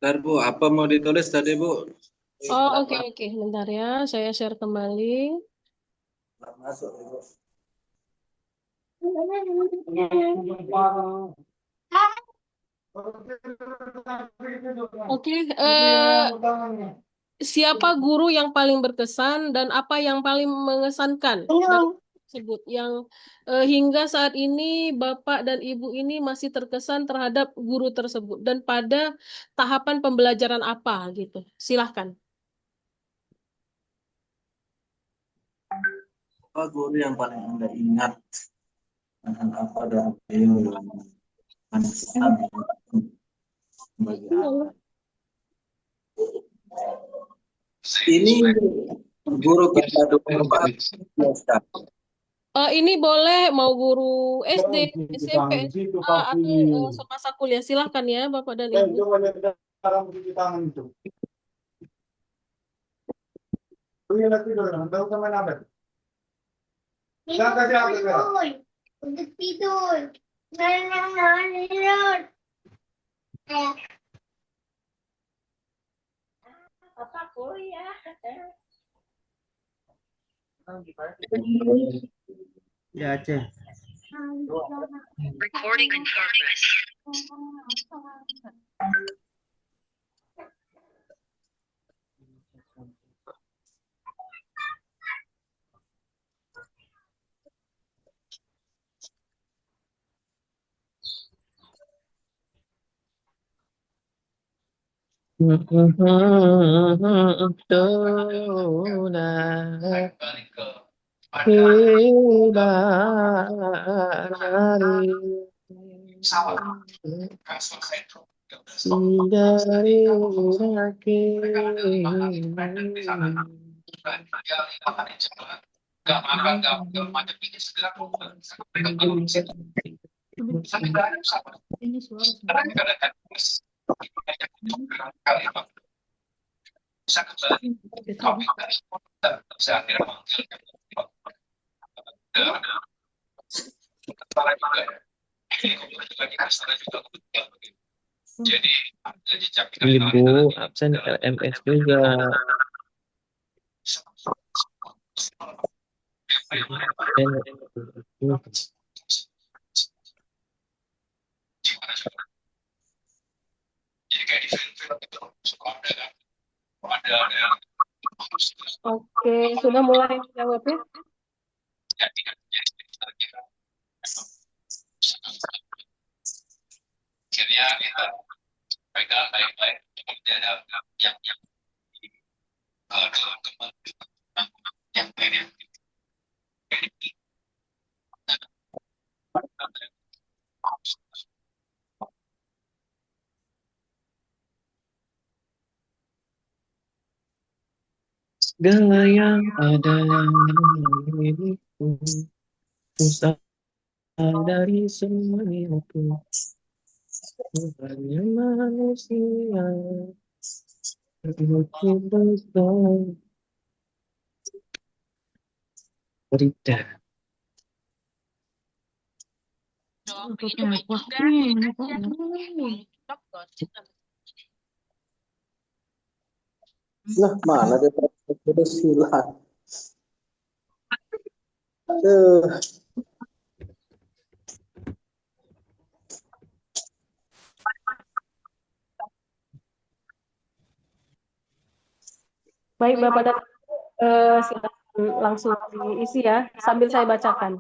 Ntar Bu, apa mau ditulis tadi Bu? Oh, oke, oke. Bentar ya, saya share kembali. Nggak masuk Ibu. Oke, siapa guru yang paling berkesan dan apa yang paling mengesankan dari tersebut yang hingga saat ini Bapak dan Ibu ini masih terkesan terhadap guru tersebut dan pada tahapan pembelajaran apa gitu. Silahkan. Apa guru yang paling Anda ingat dengan apa dari beliau yang mengesan bagi Anda? Ini guru kita dulu Pak. Ustaz. Ini boleh mau guru SD, SMP, SMA, atau semasa kuliah. Silahkan ya Bapak dan Ibu. Coba lihat cara mencuci tangan itu. Ini lagi dulu, tahu teman apa? Jangan kasih apa sekarang. Untuk tidur. Tidur. Apa kuliah? Ya, Aceh. Recording in progress. Ini suara sebenarnya. Ibu absen LMS juga. Oke, sudah mulai menjawab ya? Segala yang ada dalam diriku, susah dari semua itu. Hanya manusia bermukti besar berita. Lah, mana dia udah silang. Aduh. Baik, Bapak dan silakan langsung diisi ya, sambil saya bacakan.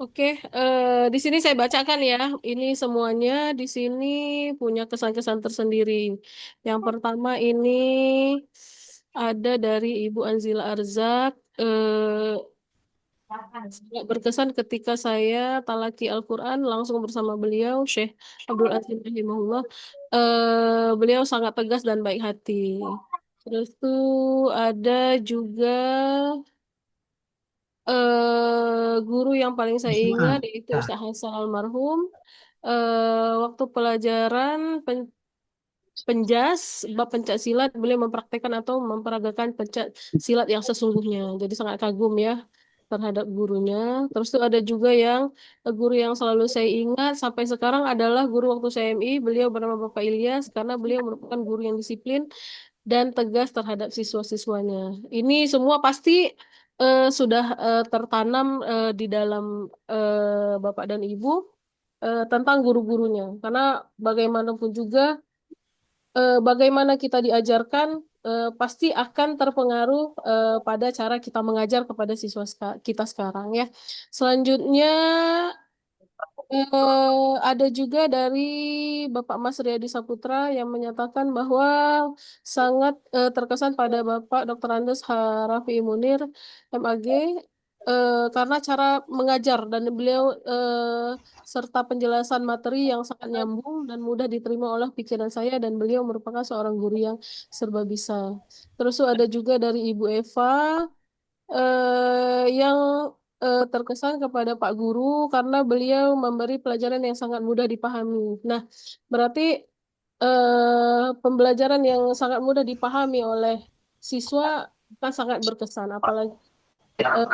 Oke, di sini saya bacakan ya. Ini semuanya di sini punya kesan-kesan tersendiri. Yang pertama ini ada dari Ibu Anzila Arzak. Sangat berkesan ketika saya talaki Al-Quran langsung bersama beliau, Syekh Abdul Aziz rahimahullah. Beliau sangat tegas dan baik hati. Terus tuh ada juga guru yang paling saya ingat yaitu Ustaz Hasan almarhum. Waktu pelajaran penjas bab pencak silat beliau mempraktekkan atau memperagakan pencak silat yang sesungguhnya. Jadi sangat kagum ya terhadap gurunya. Terus tuh ada juga yang guru yang selalu saya ingat sampai sekarang adalah guru waktu saya MI. Beliau bernama Bapak Ilyas karena beliau merupakan guru yang disiplin dan tegas terhadap siswa-siswanya. Ini semua pasti sudah tertanam di dalam Bapak dan Ibu tentang guru-gurunya. Karena bagaimanapun juga bagaimana kita diajarkan pasti akan terpengaruh pada cara kita mengajar kepada siswa kita sekarang ya. Selanjutnya ada juga dari Bapak Mas Riyadi Saputra yang menyatakan bahwa sangat terkesan pada Bapak Dr. Andes Harafi Munir MAG karena cara mengajar dan beliau serta penjelasan materi yang sangat nyambung dan mudah diterima oleh pikiran saya dan beliau merupakan seorang guru yang serba bisa. Terus ada juga dari Ibu Eva yang terkesan kepada Pak Guru karena beliau memberi pelajaran yang sangat mudah dipahami. Nah, berarti pembelajaran yang sangat mudah dipahami oleh siswa kan sangat berkesan, apalagi eh,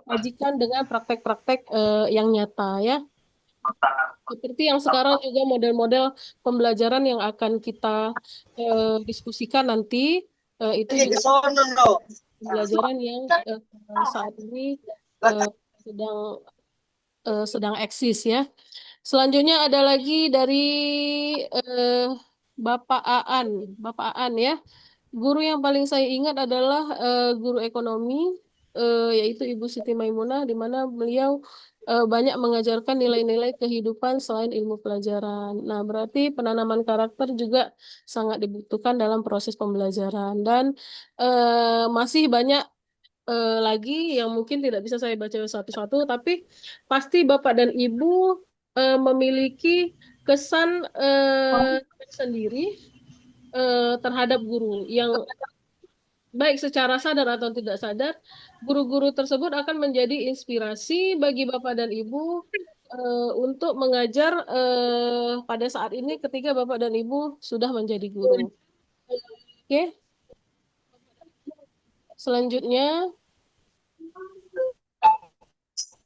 sajikan dengan praktek-praktek yang nyata ya. Seperti yang sekarang juga model-model pembelajaran yang akan kita diskusikan nanti itu juga pembelajaran yang saat ini eh, sedang sedang eksis ya. Selanjutnya ada lagi dari eh, Bapak Aan, Bapak Aan ya. Guru yang paling saya ingat adalah guru ekonomi, yaitu Ibu Siti Maimunah, di mana beliau banyak mengajarkan nilai-nilai kehidupan selain ilmu pelajaran. Nah, berarti penanaman karakter juga sangat dibutuhkan dalam proses pembelajaran dan masih banyak lagi yang mungkin tidak bisa saya baca satu-satu, tapi pasti Bapak dan Ibu memiliki kesan sendiri terhadap guru yang baik secara sadar atau tidak sadar, guru-guru tersebut akan menjadi inspirasi bagi Bapak dan Ibu untuk mengajar pada saat ini ketika Bapak dan Ibu sudah menjadi guru. Oke, selanjutnya.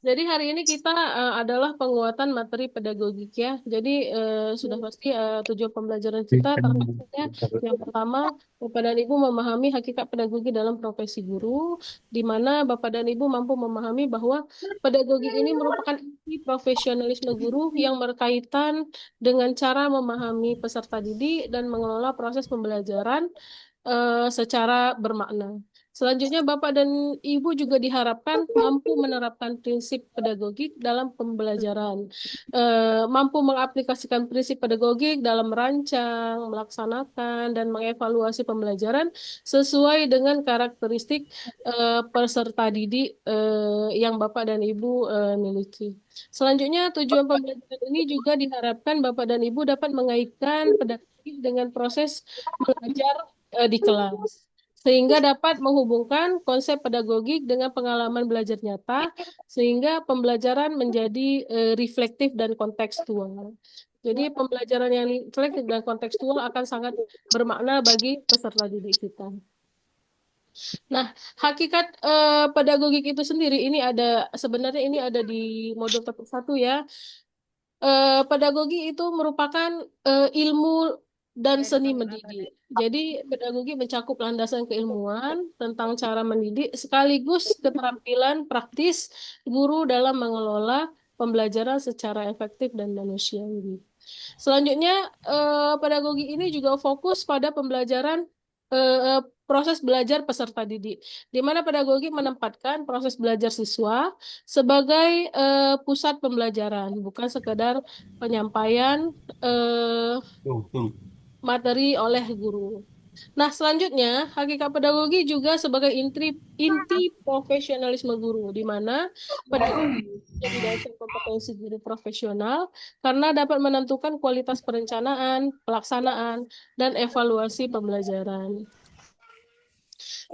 Jadi hari ini kita adalah penguatan materi pedagogik ya. Jadi sudah pasti tujuan pembelajaran kita terkait yang pertama, Bapak dan Ibu memahami hakikat pedagogi dalam profesi guru, di mana Bapak dan Ibu mampu memahami bahwa pedagogi ini merupakan inti profesionalisme guru yang berkaitan dengan cara memahami peserta didik dan mengelola proses pembelajaran secara bermakna. Selanjutnya, Bapak dan Ibu juga diharapkan mampu menerapkan prinsip pedagogik dalam pembelajaran, mampu mengaplikasikan prinsip pedagogik dalam merancang, melaksanakan, dan mengevaluasi pembelajaran sesuai dengan karakteristik peserta didik yang Bapak dan Ibu miliki. Selanjutnya, tujuan pembelajaran ini juga diharapkan Bapak dan Ibu dapat mengaitkan pedagogik dengan proses belajar di kelas sehingga dapat menghubungkan konsep pedagogik dengan pengalaman belajar nyata, sehingga pembelajaran menjadi reflektif dan kontekstual. Jadi pembelajaran yang reflektif dan kontekstual akan sangat bermakna bagi peserta didik kita. Nah, hakikat pedagogik itu sendiri ini ada sebenarnya ini ada di modul topik 1 ya. Pedagogi itu merupakan ilmu dan seni mendidik. Jadi pedagogi mencakup landasan keilmuan tentang cara mendidik sekaligus keterampilan praktis guru dalam mengelola pembelajaran secara efektif dan manusiawi. Selanjutnya, pedagogi ini juga fokus pada pembelajaran proses belajar peserta didik, di mana pedagogi menempatkan proses belajar siswa sebagai pusat pembelajaran, bukan sekedar penyampaian materi oleh guru. Nah, selanjutnya, hakikat pedagogi juga sebagai inti profesionalisme guru, di mana pedagogi jadi dasar kompetensi guru profesional karena dapat menentukan kualitas perencanaan, pelaksanaan, dan evaluasi pembelajaran.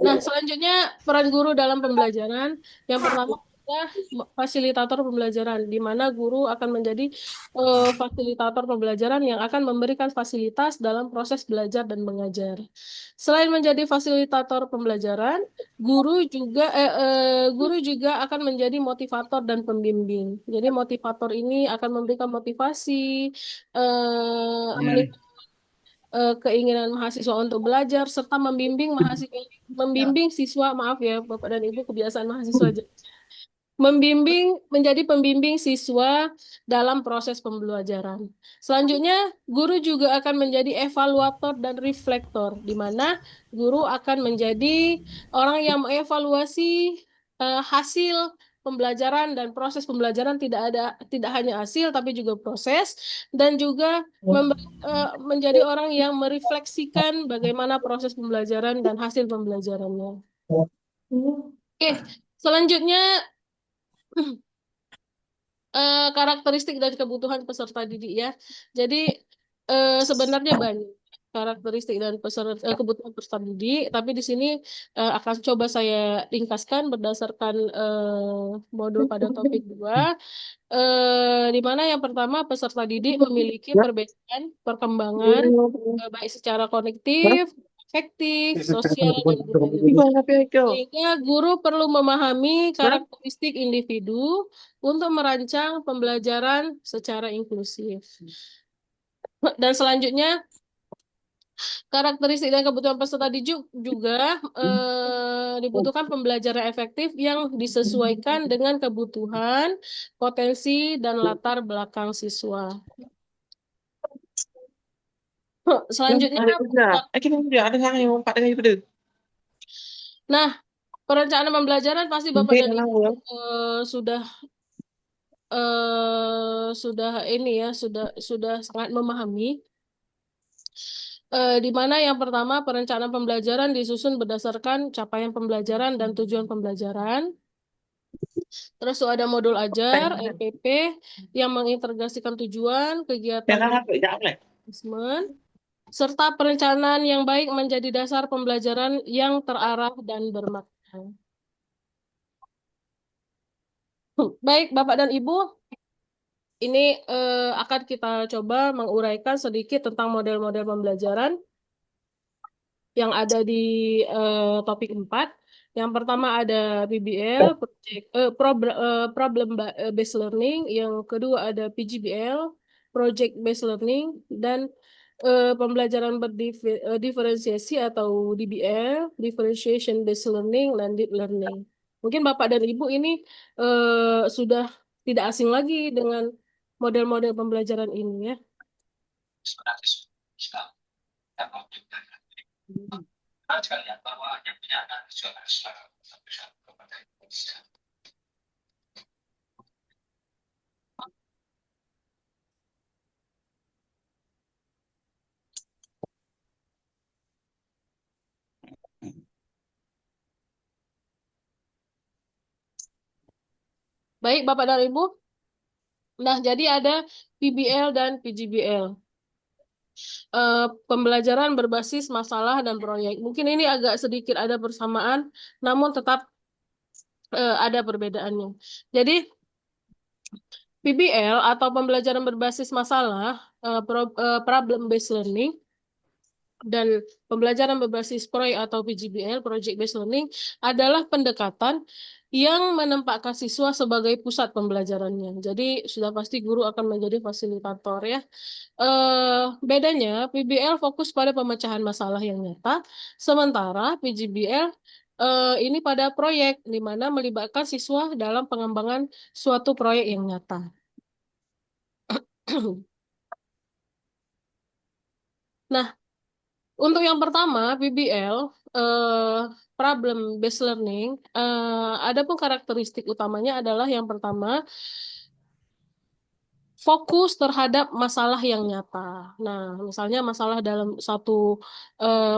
Nah, selanjutnya peran guru dalam pembelajaran. Yang pertama adalah fasilitator pembelajaran, di mana guru akan menjadi fasilitator pembelajaran yang akan memberikan fasilitas dalam proses belajar dan mengajar. Selain menjadi fasilitator pembelajaran, guru juga akan menjadi motivator dan pembimbing. Jadi motivator ini akan memberikan motivasi, keinginan mahasiswa untuk belajar serta membimbing siswa, maaf ya Bapak dan Ibu, kebiasaan mahasiswa aja. Menjadi pembimbing siswa dalam proses pembelajaran. Selanjutnya, guru juga akan menjadi evaluator dan reflektor, di mana guru akan menjadi orang yang mengevaluasi hasil pembelajaran dan proses pembelajaran, tidak hanya hasil tapi juga proses, dan juga menjadi orang yang merefleksikan bagaimana proses pembelajaran dan hasil pembelajarannya. Oke, selanjutnya karakteristik dan kebutuhan peserta didik ya. Jadi sebenarnya banyak karakteristik dan kebutuhan peserta didik, tapi di sini akan coba saya ringkaskan berdasarkan modul pada topik 2, di mana yang pertama peserta didik memiliki perbedaan perkembangan baik secara kognitif, afektif, sosial, dan budaya. Sehingga guru perlu memahami karakteristik individu untuk merancang pembelajaran secara inklusif. Dan selanjutnya, karakteristik dan kebutuhan peserta didik juga dibutuhkan pembelajaran efektif yang disesuaikan dengan kebutuhan, potensi, dan latar belakang siswa. Selanjutnya, nah, perencanaan pembelajaran pasti Bapak dan Ibu sudah ini ya, sudah sangat memahami. Di mana yang pertama perencanaan pembelajaran disusun berdasarkan capaian pembelajaran dan tujuan pembelajaran. Terus ada modul ajar, RPP, yang mengintegrasikan tujuan, kegiatan, assessment, serta perencanaan yang baik menjadi dasar pembelajaran yang terarah dan bermakna. Baik, Bapak dan Ibu, ini akan kita coba menguraikan sedikit tentang model-model pembelajaran yang ada di topik 4. Yang pertama ada PBL, Problem Based Learning. Yang kedua ada PGBL, Project Based Learning. Dan pembelajaran berdiferensiasi atau DBL, Differentiation Based Learning, dan Deep Learning. Mungkin Bapak dan Ibu ini sudah tidak asing lagi dengan model-model pembelajaran ini ya. Baik, Bapak dan Ibu. Nah, jadi ada PBL dan PGBL. Pembelajaran berbasis masalah dan proyek. Mungkin ini agak sedikit ada persamaan, namun tetap ada perbedaannya. Jadi, PBL atau pembelajaran berbasis masalah, problem based learning, dan pembelajaran berbasis proyek atau PGBL, project based learning, adalah pendekatan yang menempatkan siswa sebagai pusat pembelajarannya. Jadi sudah pasti guru akan menjadi fasilitator ya. Bedanya PBL fokus pada pemecahan masalah yang nyata, sementara PGBL ini pada proyek, di mana melibatkan siswa dalam pengembangan suatu proyek yang nyata. Nah, untuk yang pertama, PBL, Problem Based Learning, adapun karakteristik utamanya adalah yang pertama, fokus terhadap masalah yang nyata. Nah, misalnya masalah dalam satu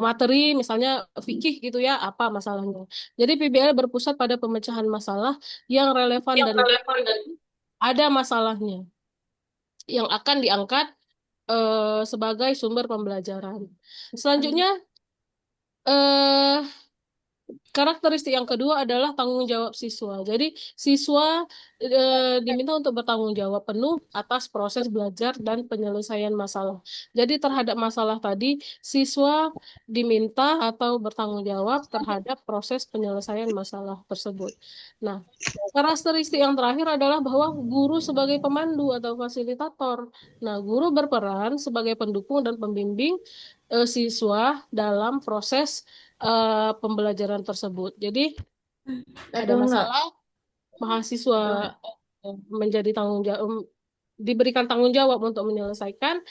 materi, misalnya fikih gitu ya, apa masalahnya. Jadi PBL berpusat pada pemecahan masalah yang relevan dan ada masalahnya yang akan diangkat sebagai sumber pembelajaran. Selanjutnya, eh, karakteristik yang kedua adalah tanggung jawab siswa. Jadi siswa diminta untuk bertanggung jawab penuh atas proses belajar dan penyelesaian masalah. Jadi terhadap masalah tadi, siswa diminta atau bertanggung jawab terhadap proses penyelesaian masalah tersebut. Nah, karakteristik yang terakhir adalah bahwa guru sebagai pemandu atau fasilitator. Nah, guru berperan sebagai pendukung dan pembimbing siswa dalam proses pembelajaran tersebut. Jadi ada masalah, mahasiswa menjadi tanggung jawab, diberikan tanggung jawab untuk menyelesaikan.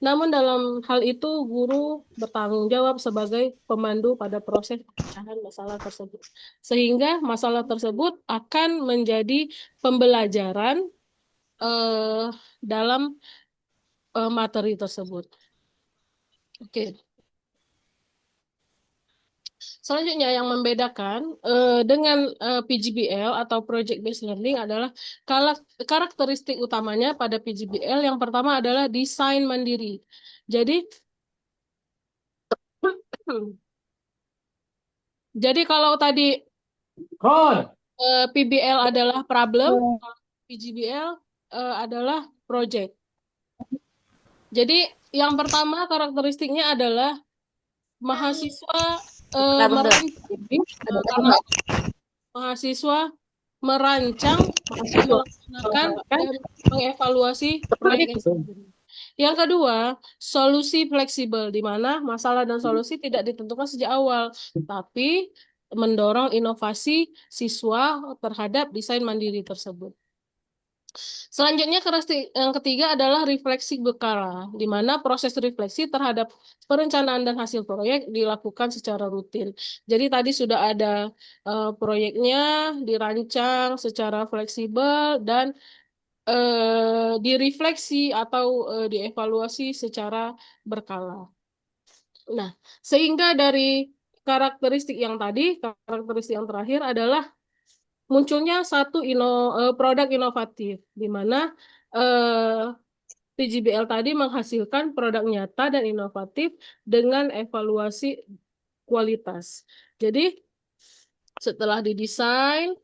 Namun dalam hal itu guru bertanggung jawab sebagai pemandu pada proses pemecahan masalah tersebut. Sehingga masalah tersebut akan menjadi pembelajaran dalam materi tersebut. Oke. Selanjutnya yang membedakan dengan PGBL atau Project Based Learning adalah karakteristik utamanya pada PGBL yang pertama adalah desain mandiri. Jadi jadi kalau tadi PBL adalah problem, PGBL adalah project. Jadi yang pertama karakteristiknya adalah mahasiswa karena mahasiswa merancang, melaksanakan, dan mengevaluasi proyek yang sendiri. Yang kedua, solusi fleksibel, di mana masalah dan solusi tidak ditentukan sejak awal, tapi mendorong inovasi siswa terhadap desain mandiri tersebut. Selanjutnya, karakteristik yang ketiga adalah refleksi berkala, di mana proses refleksi terhadap perencanaan dan hasil proyek dilakukan secara rutin. Jadi tadi sudah ada proyeknya dirancang secara fleksibel dan direfleksi atau dievaluasi secara berkala. Nah, sehingga dari karakteristik yang tadi, karakteristik yang terakhir adalah munculnya satu produk inovatif, di mana PGBL tadi menghasilkan produk nyata dan inovatif dengan evaluasi kualitas. Jadi setelah didesain,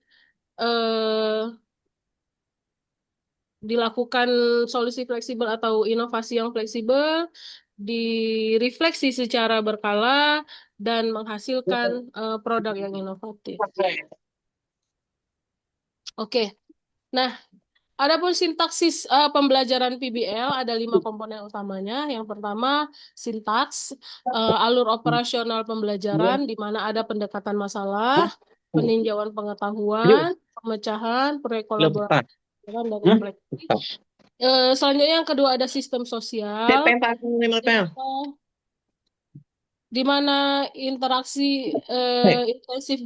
dilakukan solusi fleksibel atau inovasi yang fleksibel, direfleksi secara berkala, dan menghasilkan produk yang inovatif. Oke, nah, adapun sintaksis pembelajaran PBL ada 5 komponen utamanya. Yang pertama, sintaks, alur operasional pembelajaran, di mana ada pendekatan masalah, peninjauan pengetahuan, pemecahan, proyek kolaborasi, dan refleksi. Selanjutnya yang kedua ada sistem sosial, di mana interaksi intensif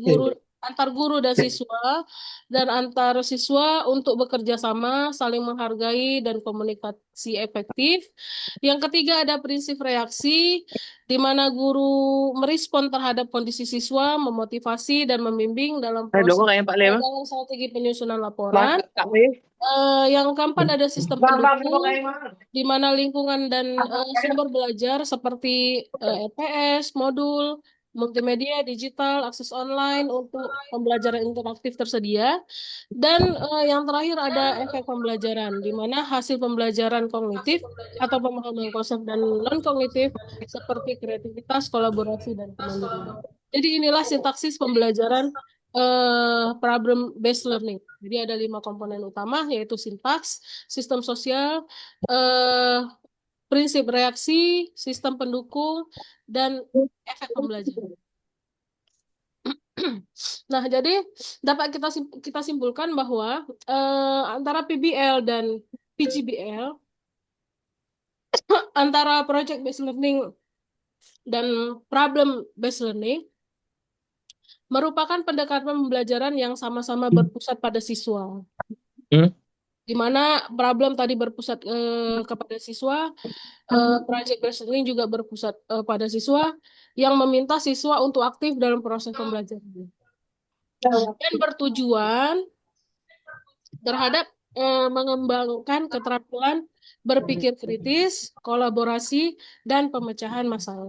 antar guru dan siswa dan antar siswa untuk bekerja sama, saling menghargai dan komunikasi efektif. Yang ketiga ada prinsip reaksi, di mana guru merespon terhadap kondisi siswa, memotivasi dan membimbing dalam proses dalam strategi penyusunan laporan. Yang keempat ada sistem pendukung, di mana lingkungan dan sumber belajar seperti LPS, modul, multimedia, digital, akses online untuk pembelajaran interaktif tersedia. Dan yang terakhir ada efek pembelajaran, di mana hasil pembelajaran kognitif atau pemahaman konsep dan non-kognitif seperti kreativitas, kolaborasi, dan kemandirian. Jadi inilah sintaksis pembelajaran problem based learning. Jadi ada 5 komponen utama, yaitu sintaks, sistem sosial, prinsip reaksi, sistem pendukung, dan efek pembelajaran. Nah, jadi dapat kita simpulkan bahwa antara PBL dan PGBL, antara project based learning dan problem based learning, merupakan pendekatan pembelajaran yang sama-sama berpusat pada siswa. di mana problem tadi berpusat kepada siswa, project based learning juga berpusat pada siswa yang meminta siswa untuk aktif dalam proses pembelajaran dan bertujuan terhadap mengembangkan keterampilan berpikir kritis, kolaborasi, dan pemecahan masalah.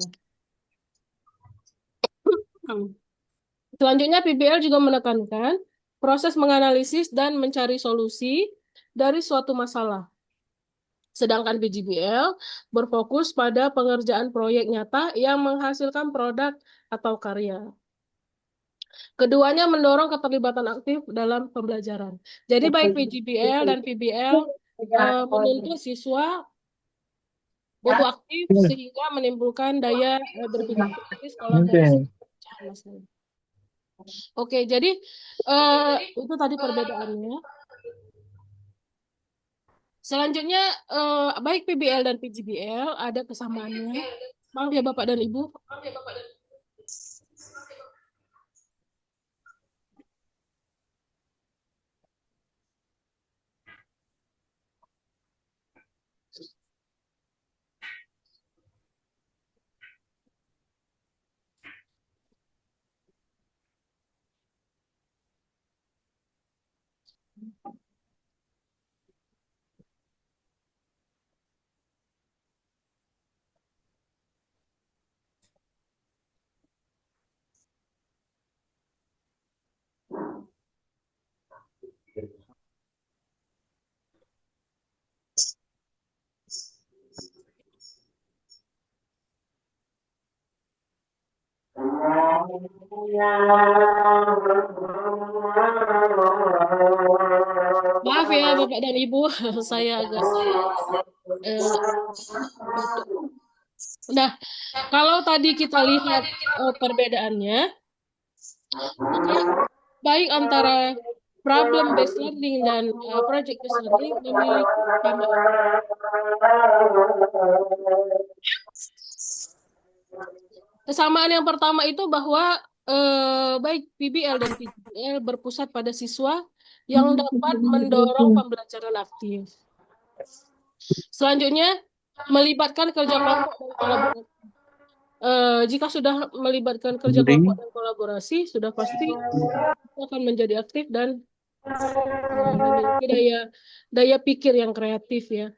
Selanjutnya, PBL juga menekankan proses menganalisis dan mencari solusi dari suatu masalah. Sedangkan PGBL berfokus pada pengerjaan proyek nyata yang menghasilkan produk atau karya. Keduanya mendorong keterlibatan aktif dalam pembelajaran. Jadi baik PGBL dan PBL menuntut siswa untuk aktif sehingga menimbulkan daya berpikir kritis, kolaborasi, pemecahan masalah. Oke, jadi itu tadi perbedaannya. Selanjutnya, baik PBL dan PGBL ada kesamaannya. Maaf ya Bapak dan Ibu. Maaf ya Bapak dan Ibu, saya agak batuk. Nah, kalau tadi kita lihat perbedaannya, maka baik antara problem based learning dan project based learning memiliki kesamaan. Kesamaan yang pertama itu bahwa baik PBL dan PGBL berpusat pada siswa yang dapat mendorong pembelajaran aktif. Selanjutnya, melibatkan kerja kelompok dan kolaborasi. Jika sudah melibatkan kerja kelompok dan kolaborasi, sudah pasti akan menjadi aktif dan memiliki daya pikir yang kreatif ya.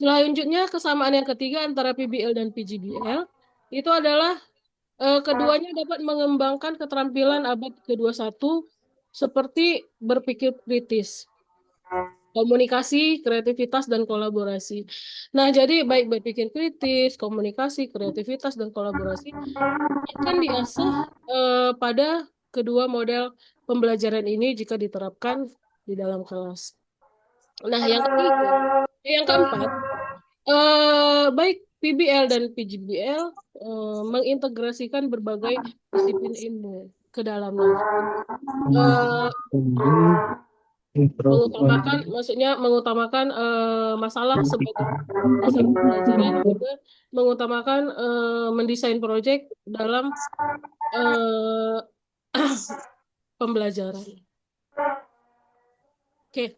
Selanjutnya, kesamaan yang ketiga antara PBL dan PGBL itu adalah keduanya dapat mengembangkan keterampilan abad ke-21 seperti berpikir kritis, komunikasi, kreativitas, dan kolaborasi. Nah, jadi baik berpikir kritis, komunikasi, kreativitas, dan kolaborasi akan diasah pada kedua model pembelajaran ini jika diterapkan di dalam kelas. Nah, yang keempat, baik PBL dan PGBL mengintegrasikan berbagai disiplin ilmu ke dalamnya. Mengutamakan masalah sebagai dasar pembelajaran, juga mengutamakan mendesain proyek dalam pembelajaran. Oke.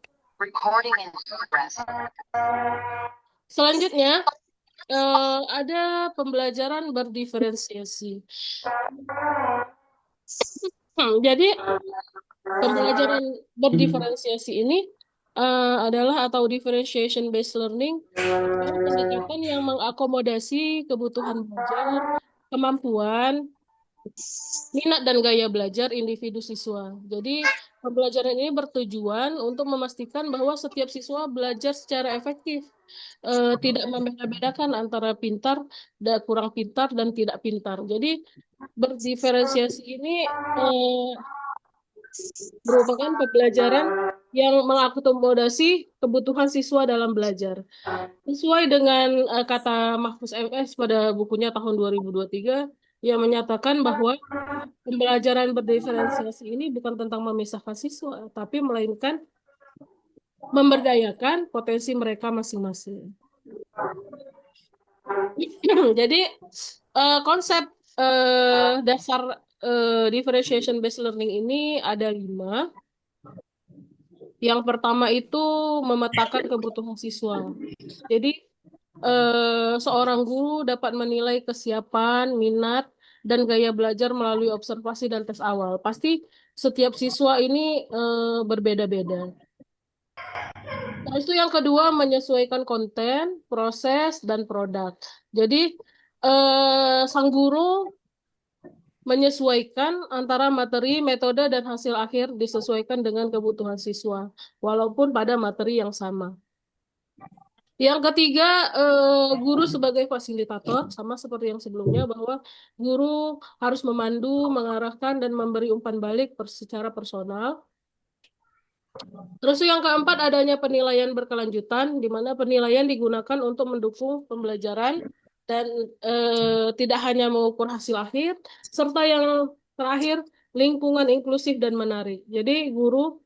Selanjutnya ada pembelajaran berdiferensiasi. Jadi pembelajaran berdiferensiasi ini adalah atau differentiation based learning, pendekatan yang mengakomodasi kebutuhan belajar, kemampuan, minat dan gaya belajar individu siswa. Jadi pembelajaran ini bertujuan untuk memastikan bahwa setiap siswa belajar secara efektif, tidak membeda-bedakan antara pintar, kurang pintar, dan tidak pintar. Jadi berdiferensiasi ini merupakan pembelajaran yang mengakomodasi kebutuhan siswa dalam belajar. Sesuai dengan kata Mahfuz MS pada bukunya tahun 2023, yang menyatakan bahwa pembelajaran berdiferensiasi ini bukan tentang memisahkan siswa, tapi melainkan memberdayakan potensi mereka masing-masing. Jadi konsep dasar differentiation based learning ini ada 5. Yang pertama itu memetakan kebutuhan siswa. Jadi seorang guru dapat menilai kesiapan, minat, dan gaya belajar melalui observasi dan tes awal. Pasti setiap siswa ini berbeda-beda. Terus itu yang kedua menyesuaikan konten, proses, dan produk. Jadi sang guru menyesuaikan antara materi, metode, dan hasil akhir disesuaikan dengan kebutuhan siswa, walaupun pada materi yang sama. Yang ketiga, guru sebagai fasilitator, sama seperti yang sebelumnya, bahwa guru harus memandu, mengarahkan, dan memberi umpan balik secara personal. Terus yang keempat, adanya penilaian berkelanjutan, di mana penilaian digunakan untuk mendukung pembelajaran dan tidak hanya mengukur hasil akhir, serta yang terakhir, lingkungan inklusif dan menarik. Jadi guru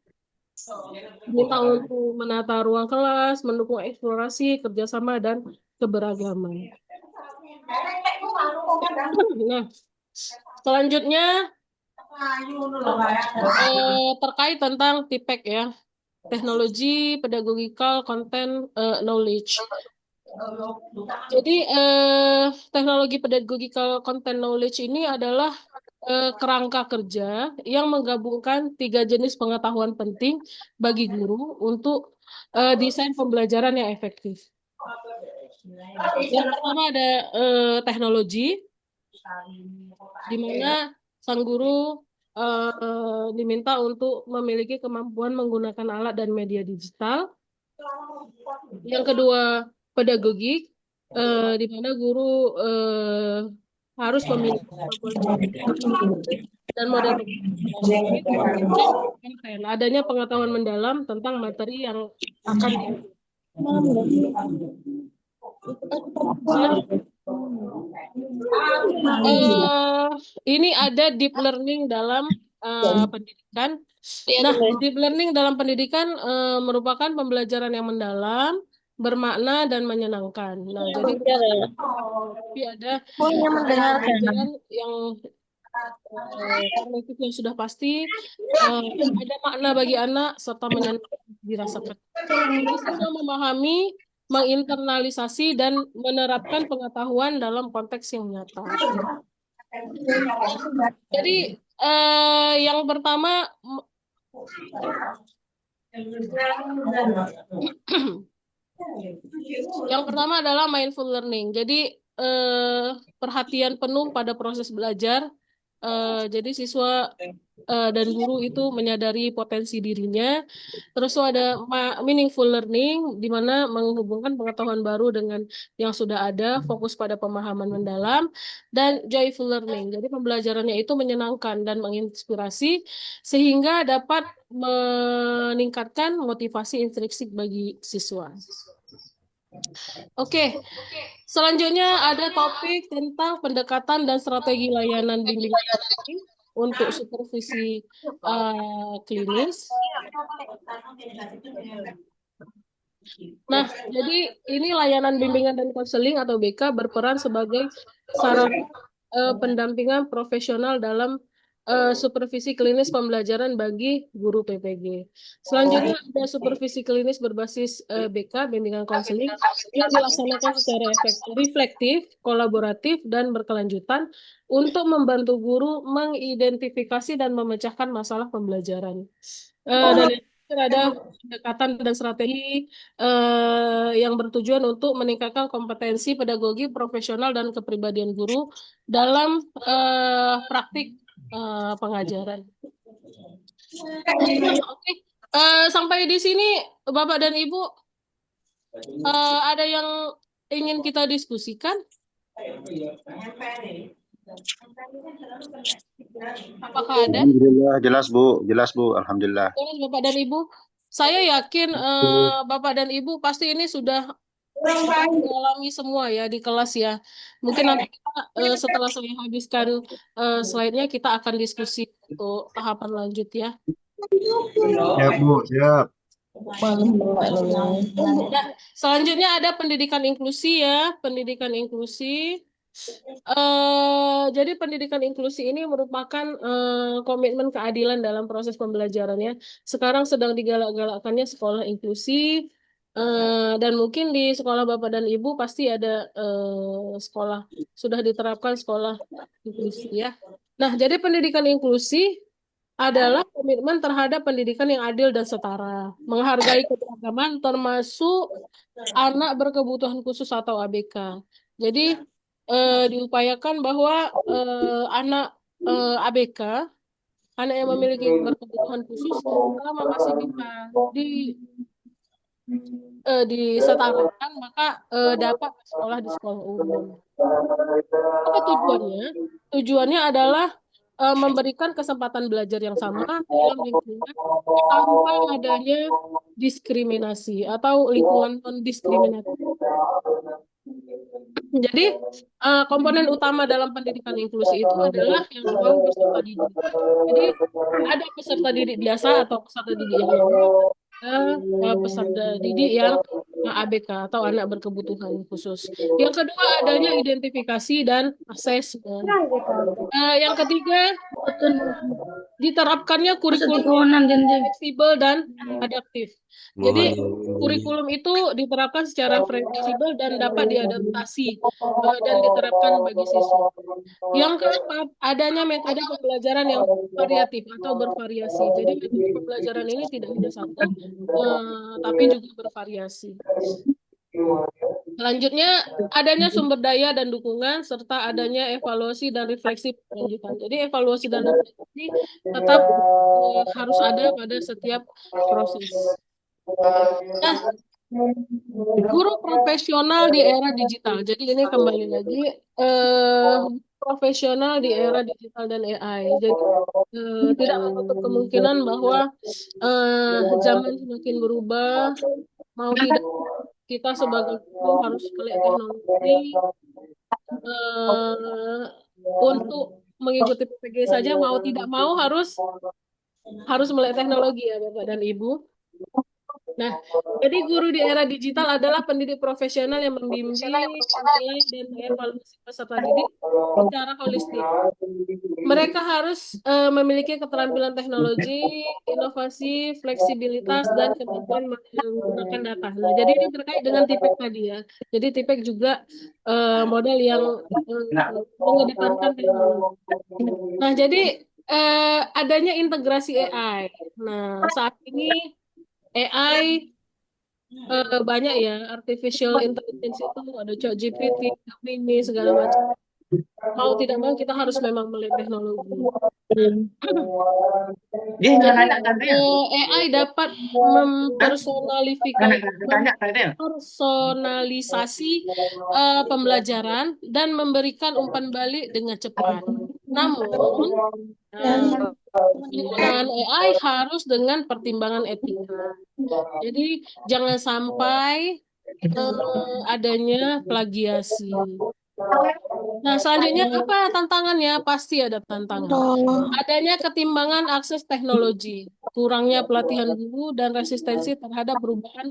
diminta untuk menata ruang kelas, mendukung eksplorasi, kerjasama, dan keberagaman. Nah, selanjutnya terkait tentang TPEK ya, teknologi pedagogical content knowledge. Jadi teknologi pedagogical content knowledge ini adalah kerangka kerja yang menggabungkan 3 jenis pengetahuan penting bagi guru untuk desain pembelajaran yang efektif. Yang pertama ada teknologi, di mana sang guru diminta untuk memiliki kemampuan menggunakan alat dan media digital. Yang kedua, pedagogik, di mana guru harus memiliki kemampuan dan model konten. Adanya pengetahuan mendalam tentang materi yang akan ini ada deep learning dalam pendidikan. Nah, deep learning dalam pendidikan merupakan pembelajaran yang mendalam, bermakna, dan menyenangkan. Nah, jadi ada pembelajaran yang kognitif yang sudah pasti, ada makna bagi anak, serta menyenangkan dirasakan. Jadi, siswa memahami, menginternalisasi, dan menerapkan pengetahuan dalam konteks yang nyata. Jadi yang pertama adalah mindful learning. Jadi perhatian penuh pada proses belajar. Jadi siswa dan guru itu menyadari potensi dirinya. Terus ada meaningful learning, di mana menghubungkan pengetahuan baru dengan yang sudah ada, fokus pada pemahaman mendalam, dan joyful learning. Jadi pembelajarannya itu menyenangkan dan menginspirasi, sehingga dapat meningkatkan motivasi intrinsik bagi siswa. Oke, selanjutnya ada topik tentang pendekatan dan strategi layanan bimbingan untuk supervisi klinis. Nah, jadi ini layanan bimbingan dan konseling atau BK berperan sebagai sarana pendampingan profesional dalam supervisi klinis pembelajaran bagi guru PPG. Selanjutnya ada supervisi klinis berbasis BK, bimbingan konseling, yang dilaksanakan secara reflektif, kolaboratif, dan berkelanjutan untuk membantu guru mengidentifikasi dan memecahkan masalah pembelajaran. Dan ada pendekatan dan strategi yang bertujuan untuk meningkatkan kompetensi pedagogi profesional dan kepribadian guru dalam praktik pengajaran. Oke, sampai di sini Bapak dan Ibu, ada yang ingin kita diskusikan? Apakah ada? Alhamdulillah, jelas Bu, alhamdulillah. Jelas Bapak dan Ibu. Saya yakin Bapak dan Ibu pasti ini sudah mengalami semua ya di kelas ya. Mungkin nanti kita, setelah saya habiskan slide-nya, kita akan diskusi untuk tahapan lanjut ya. Siap Bu, siap. Nah, selanjutnya ada pendidikan inklusi ya, pendidikan inklusi. Jadi pendidikan inklusi ini merupakan komitmen keadilan dalam proses pembelajarannya. Sekarang sedang digalak-galakkannya sekolah inklusi, dan mungkin di sekolah Bapak dan Ibu pasti ada sekolah, sudah diterapkan sekolah inklusi ya. Nah, jadi pendidikan inklusi adalah komitmen terhadap pendidikan yang adil dan setara, menghargai keberagaman termasuk anak berkebutuhan khusus atau ABK. Jadi diupayakan bahwa anak ABK, anak yang memiliki berkebutuhan khusus, selama masih bisa di disetarakan, maka dapat sekolah di sekolah umum. Apa tujuannya? Tujuannya adalah memberikan kesempatan belajar yang sama dalam lingkungan tanpa adanya diskriminasi atau lingkungan non-diskriminatif. Jadi komponen utama dalam pendidikan inklusi itu adalah yang pertama peserta didik. Jadi ada peserta didik biasa atau peserta didik yang lain, peserta didik yang ABK atau anak berkebutuhan khusus. Yang kedua adanya identifikasi dan asesmen. Yang ketiga diterapkannya kurikulum fleksibel dan adaptif. Jadi kurikulum itu diterapkan secara fleksibel dan dapat diadaptasi dan diterapkan bagi siswa. Yang keempat, adanya metode pembelajaran yang variatif atau bervariasi. Jadi metode pembelajaran ini tidak hanya satu, tapi juga bervariasi. Selanjutnya, adanya sumber daya dan dukungan, serta adanya evaluasi dan refleksi berkelanjutan. Jadi evaluasi dan refleksi tetap harus ada pada setiap proses. Nah, guru profesional di era digital. Jadi ini kembali lagi profesional di era digital dan AI. Jadi tidak menutup kemungkinan bahwa zaman semakin berubah, mau tidak kita sebagai guru harus melek teknologi untuk mengikuti PPG saja, mau tidak mau harus melek teknologi ya Bapak dan Ibu. Nah, jadi guru di era digital adalah pendidik profesional yang membimbing, menilai, dan mengevaluasi peserta didik secara holistik. Mereka harus memiliki keterampilan teknologi, inovasi, fleksibilitas, dan kemampuan menggunakan data. Nah, jadi ini terkait dengan TIPEK tadi ya. Jadi TIPEK juga model yang mengedepankan teknologi. Nah, jadi adanya integrasi AI. Nah, saat ini AI banyak ya, artificial intelligence itu ada ChatGPT, Gemini segala macam. Mau tidak mau kita harus memang melek teknologi. Jadi AI dapat mempersonalisasi pembelajaran dan memberikan umpan balik dengan cepat. Namun penggunaan AI harus dengan pertimbangan etika. Jadi jangan sampai adanya plagiasi. Nah, selanjutnya apa tantangannya? Pasti ada tantangan. Adanya ketimbangan akses teknologi, kurangnya pelatihan guru dan resistensi terhadap perubahan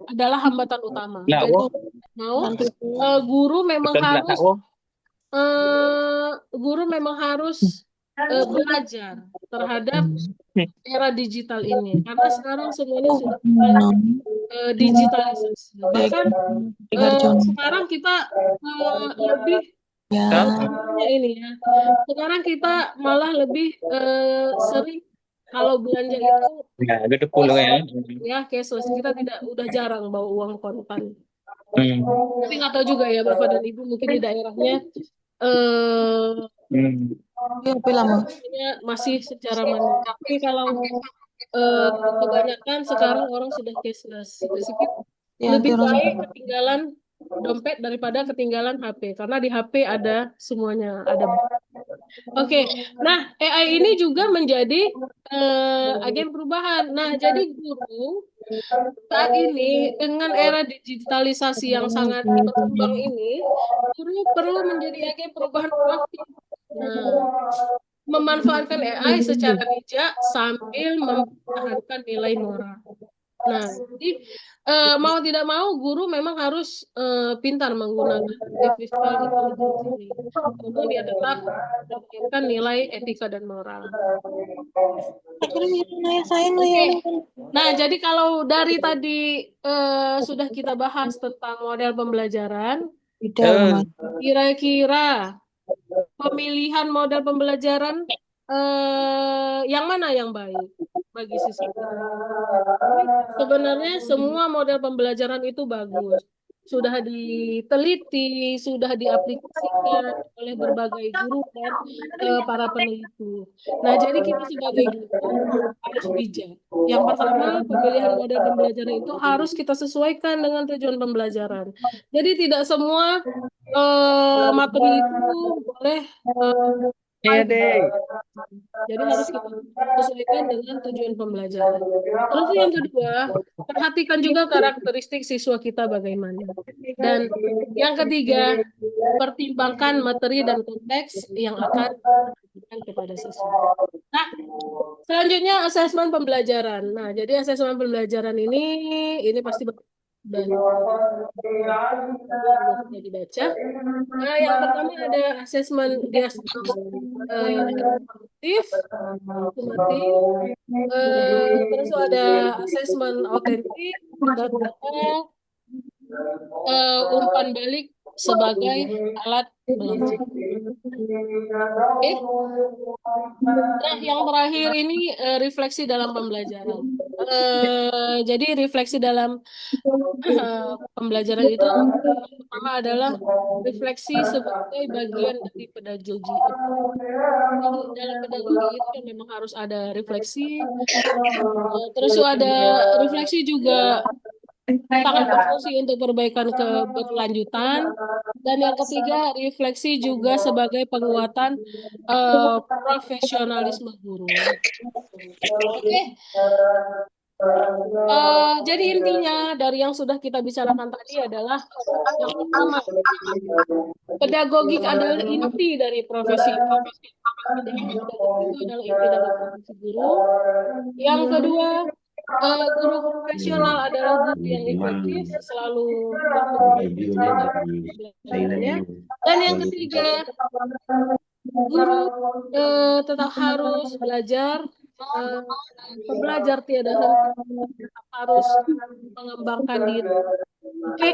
adalah hambatan utama. Jadi guru memang harus belajar terhadap era digital ini, karena sekarang semuanya sudah digitalisasi. Bahkan sekarang kita lebih ini ya. Sekarang kita malah lebih sering kalau belanja itu cashless. Kita udah jarang bawa uang kontan. Tapi nggak tahu juga ya Bapak dan Ibu, mungkin di daerahnya masih secara manual. Tapi kalau kebanyakan sekarang orang sudah cashless. Lebih baik ketinggalan dompet daripada ketinggalan HP, karena di HP ada semuanya, ada. Oke. Nah, AI ini juga menjadi agen perubahan. Nah, jadi guru saat ini dengan era digitalisasi yang sangat berkembang ini, guru perlu menjadi agen perubahan proaktif. Nah, memanfaatkan AI secara bijak sambil mempertahankan nilai moral. Nah, jadi mau tidak mau guru memang harus pintar menggunakan fiskal intelligence ini. Namun dia tetap melahirkan nilai etika dan moral. Oke. Nah, jadi kalau dari tadi sudah kita bahas tentang model pembelajaran, kira-kira pemilihan model pembelajaran yang mana yang baik bagi siswa? Sebenarnya semua model pembelajaran itu bagus. Sudah diteliti, sudah diaplikasikan oleh berbagai guru dan para peneliti. Nah, jadi kita sebagai guru harus bijak. Yang pertama, pemilihan model pembelajaran itu harus kita sesuaikan dengan tujuan pembelajaran. Jadi tidak semua materi itu boleh Iya deh. jadi harus kita sesuaikan dengan tujuan pembelajaran. Terus yang kedua, perhatikan juga karakteristik siswa kita bagaimana. Dan yang ketiga, pertimbangkan materi dan konteks yang akan diberikan kepada siswa. Nah, selanjutnya asesmen pembelajaran. Nah, jadi asesmen pembelajaran ini pasti dan sudah dibaca. Nah, yang pertama ada asesmen diagnostik, sumatif, terus ada asesmen otentik, dan ada umpan balik sebagai alat belajar. Oke. Nah, yang terakhir ini refleksi dalam pembelajaran. Jadi refleksi dalam pembelajaran itu yang pertama adalah refleksi sebagai bagian dari pedagogi. Jadi dalam pedagogi itu kan memang harus ada refleksi. Terus ada refleksi juga sangat berfungsi untuk perbaikan keberlanjutan. Dan yang ketiga, refleksi juga sebagai penguatan profesionalisme guru. Oke. Jadi intinya dari yang sudah kita bicarakan tadi adalah yang pertama, pedagogik adalah inti dari profesi. Pedagogik itu adalah inti dari profesi guru. Yang kedua, guru profesional adalah guru yang efektif, selalu belajarnya. Dan yang ketiga, guru tetap harus belajar. Pembelajar tiada henti, harus mengembangkan diri. Oke,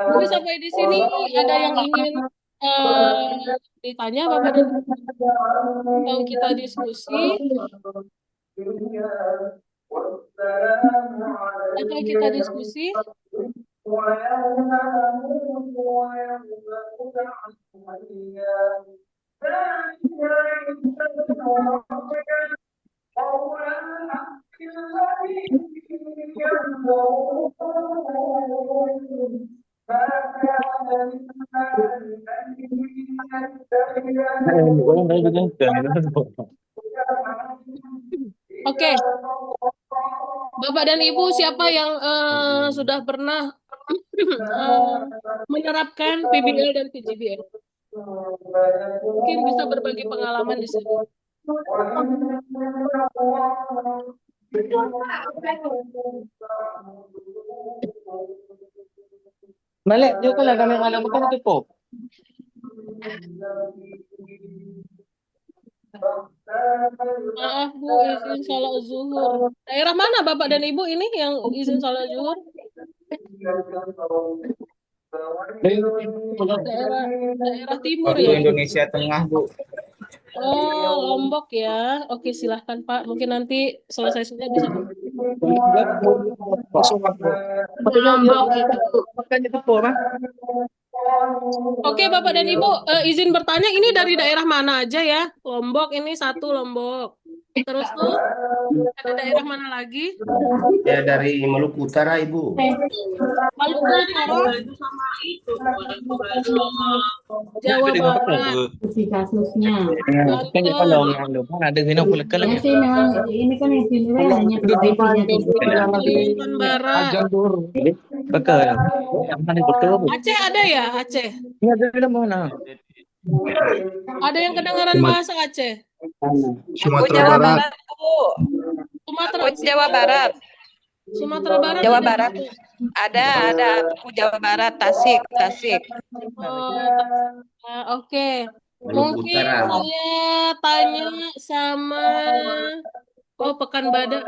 mungkin sampai di sini ada yang ingin ditanya, Bapak dan Ibu, kita diskusi. Atau kita diskusi. Oke, Bapak dan Ibu, siapa yang sudah pernah menerapkan PBL dan PJBL? Mungkin bisa berbagi pengalaman di sini. Balik, dia kalau kami malam makan tutup. Maaf Bu, izin sholat zuhur. Daerah mana Bapak dan Ibu ini yang izin sholat zuhur? Daerah timur ya? Indonesia Tengah, Bu. Oh, Lombok ya. Oke, silahkan Pak. Mungkin nanti selesai sudah bisa. Oke, Bapak dan Ibu, izin bertanya, ini dari daerah mana aja ya? Lombok, ini satu Lombok. Terus tuh, ada daerah mana lagi? Ya, dari Maluku Utara, Ibu. Maluku Utara, Jawa Barat, kasusnya. Banten, Ada gini boleh Ya sih memang ini kan istilahnya hanya Kalimantan Barat. Betul. Yang mana betul? Aceh ada ya, Aceh? Ini ada di mana? Ada yang kedengaran bahasa Aceh? Sumatera Barat. Sumatera. Jawa Barat. Sumatera Barat Jawa ada Barat Bu? ada Jawa Barat, Tasik. Oh, oke. Maluku Mungkin Utara. saya tanya sama Pekanbadak,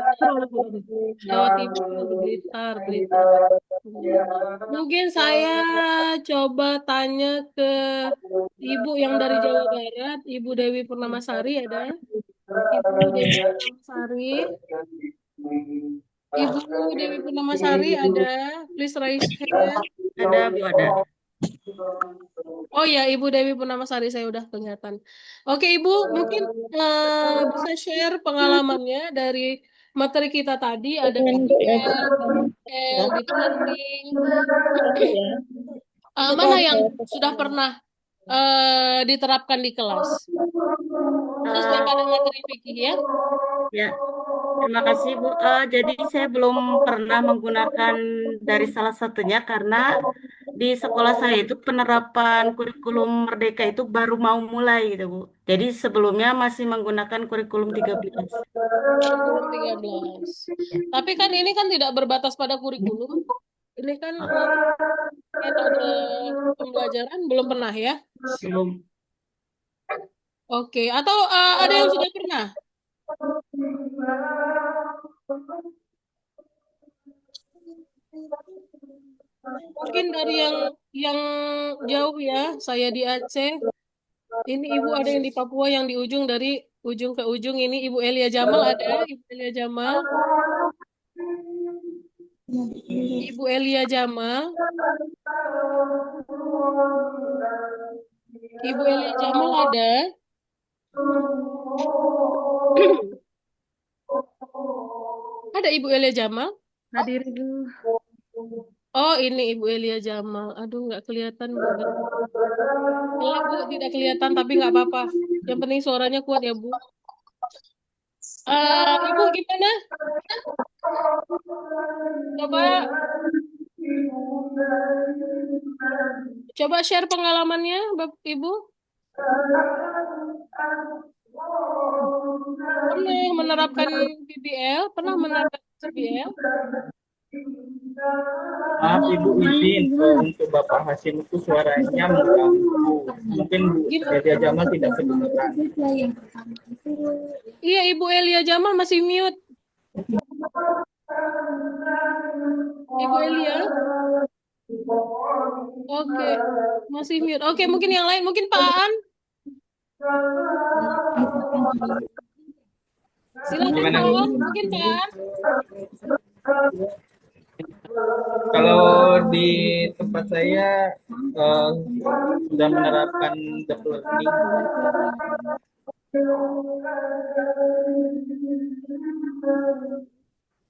Jawa Timur, Blitar. Mungkin saya coba tanya ke Ibu yang dari Jawa Barat, Ibu Dewi Purnamasari ada? Ibu Dewi Purnamasari. Ibu Dewi Purnamasari ada? Please raise hand. Ada, Bu, ada. Oh ya, Ibu Dewi Purnamasari saya udah kelihatan. Oke, Ibu, mungkin bisa share pengalamannya dari materi kita tadi ada PPL, deep learning. Mana yang sudah pernah diterapkan di kelas? Terus Bapak ada materi fikih ya? Ya, terima kasih Bu. Jadi saya belum pernah menggunakan dari salah satunya karena di sekolah saya itu penerapan kurikulum Merdeka itu baru mau mulai gitu Bu. Jadi sebelumnya masih menggunakan kurikulum 13. Kurikulum 13. Tapi kan ini kan tidak berbatas pada kurikulum. Ini kan metode pembelajaran belum pernah ya? Belum. Oke, atau ada yang sudah pernah? Mungkin dari yang jauh ya, saya di Aceh. Ini Ibu ada yang di Papua, yang di ujung dari ujung ke ujung ini Ibu Elia Jamal ada, Ibu Elia Jamal. Ibu Elia Jamal. Ibu Elia Jamal ada. Ada Ibu Elia Jamal? Hadir Bu. Oh, ini Ibu Elia Jamal. Aduh, nggak kelihatan Bu. Gelap Bu, tidak kelihatan, tapi nggak apa-apa. Yang penting suaranya kuat ya Bu. Ibu gimana? Coba share pengalamannya, Bapak Ibu. Pernah menerapkan PBL? Pernah menerapkan PBL? Maaf Ibu, izin untuk Bapak Hasim itu suaranya mengganggu. Mungkin Bu Elia Jamal tidak kedengaran. Iya, Ibu Elia Jamal masih mute. Ibu Elia? Oke, masih mute. Oke, mungkin yang lain. Mungkin Pak Aan? Silakan Pak Aan. Mungkin Pak Aan. Kalau di tempat saya sudah menerapkan deep learning.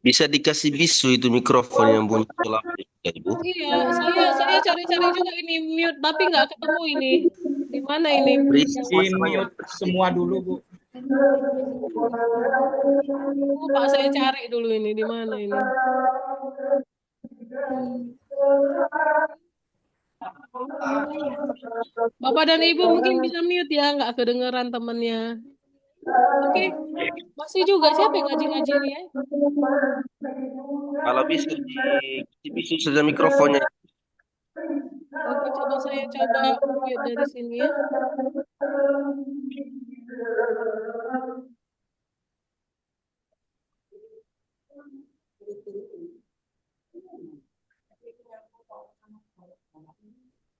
Bisa dikasih bisu itu mikrofon yang bunyi lama ya, Ibu. Iya, saya cari-cari juga ini mute, tapi nggak ketemu ini. Di mana ini? Di mute semua dulu Bu. Oh, Pak, saya cari dulu ini di mana ini. Bapak dan Ibu mungkin bisa mute ya, nggak kedengeran temennya. Oke, masih juga siapa yang ngaji-ngaji ini ya? Kalau bisa dikasih bisu saja mikrofonnya. Oke, saya coba mute dari sini ya.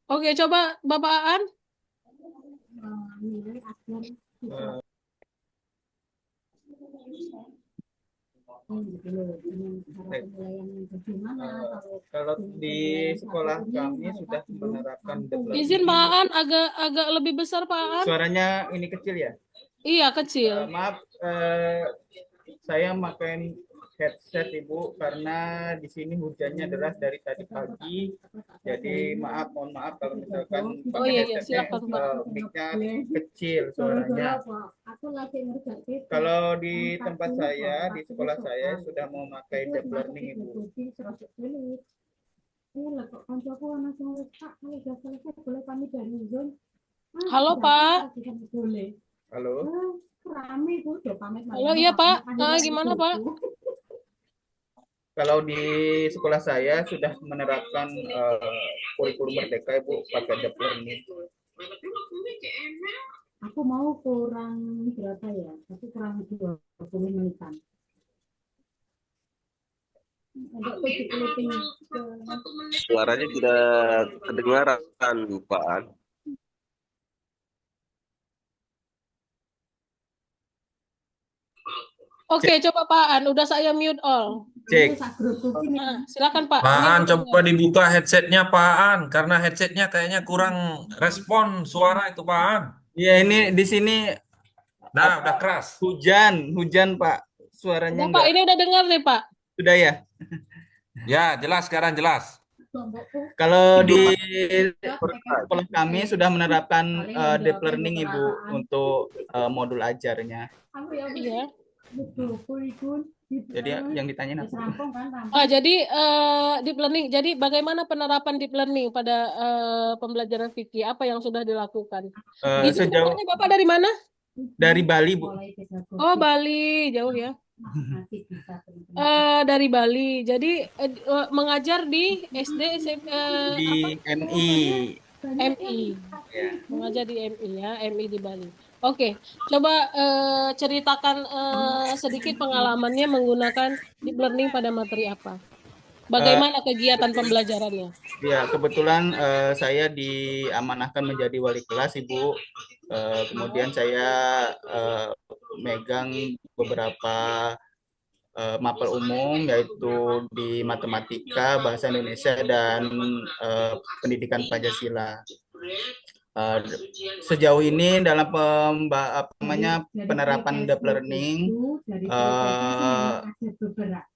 Oke, coba Bapak Aan. Kalau di sekolah kami sudah menerapkan deep learning. Izin Pak Aan, agak lebih besar Pak Aan. Suaranya ini kecil ya? Iya, kecil. Maaf, saya pakai headset Ibu karena di sini hujannya deras dari tadi pagi. Jadi mohon maaf kalau misalkan pakai headsetnya mic-nya kecil suaranya. Kalau di tempat saya, di sekolah saya sudah memakai deep learning Ibu. Halo Pak. Halo. Halo, iya Pak. Gimana Pak? Kalau di sekolah saya sudah menerapkan kurikulum merdeka Ibu pakai deep learning. Aku mau kurang berapa ya? Tapi kurang 20 menitan. Ada 70 menit. Suaranya tidak kedengaran, Pak An. Oke, coba Pak An, udah saya mute all. Cek. Nah, silakan Pak. Pak Ini An, udah coba dibuka headsetnya Pak An, karena headsetnya kayaknya kurang respon suara itu Pak An. Iya, ini di sini Nah, udah keras. hujan Pak. Suaranya Udah, Pak, enggak. ini udah dengar nih Pak. Sudah ya? Ya, jelas sekarang jelas. Kalau di sekolah kami sudah menerapkan deep learning Ibu untuk modul ajarnya. Iya. Jadi yang ditanyain apa? Jadi deep learning. Jadi bagaimana penerapan deep learning pada pembelajaran fikih? Apa yang sudah dilakukan? Itu Sejauh sebenarnya Bapak dari mana? dari Bali Bu. Oh, Bali, jauh ya. Dari Bali. Jadi mengajar di SD, SMP, Di MI. MI. Mengajar di MI ya, MI di Bali. Oke, coba ceritakan sedikit pengalamannya menggunakan deep learning pada materi apa? Bagaimana kegiatan pembelajarannya? Ya, kebetulan saya diamanahkan menjadi wali kelas Ibu. Kemudian saya megang beberapa mapel umum, yaitu di matematika, bahasa Indonesia, dan pendidikan Pancasila. Sejauh ini dalam penerapan deep learning,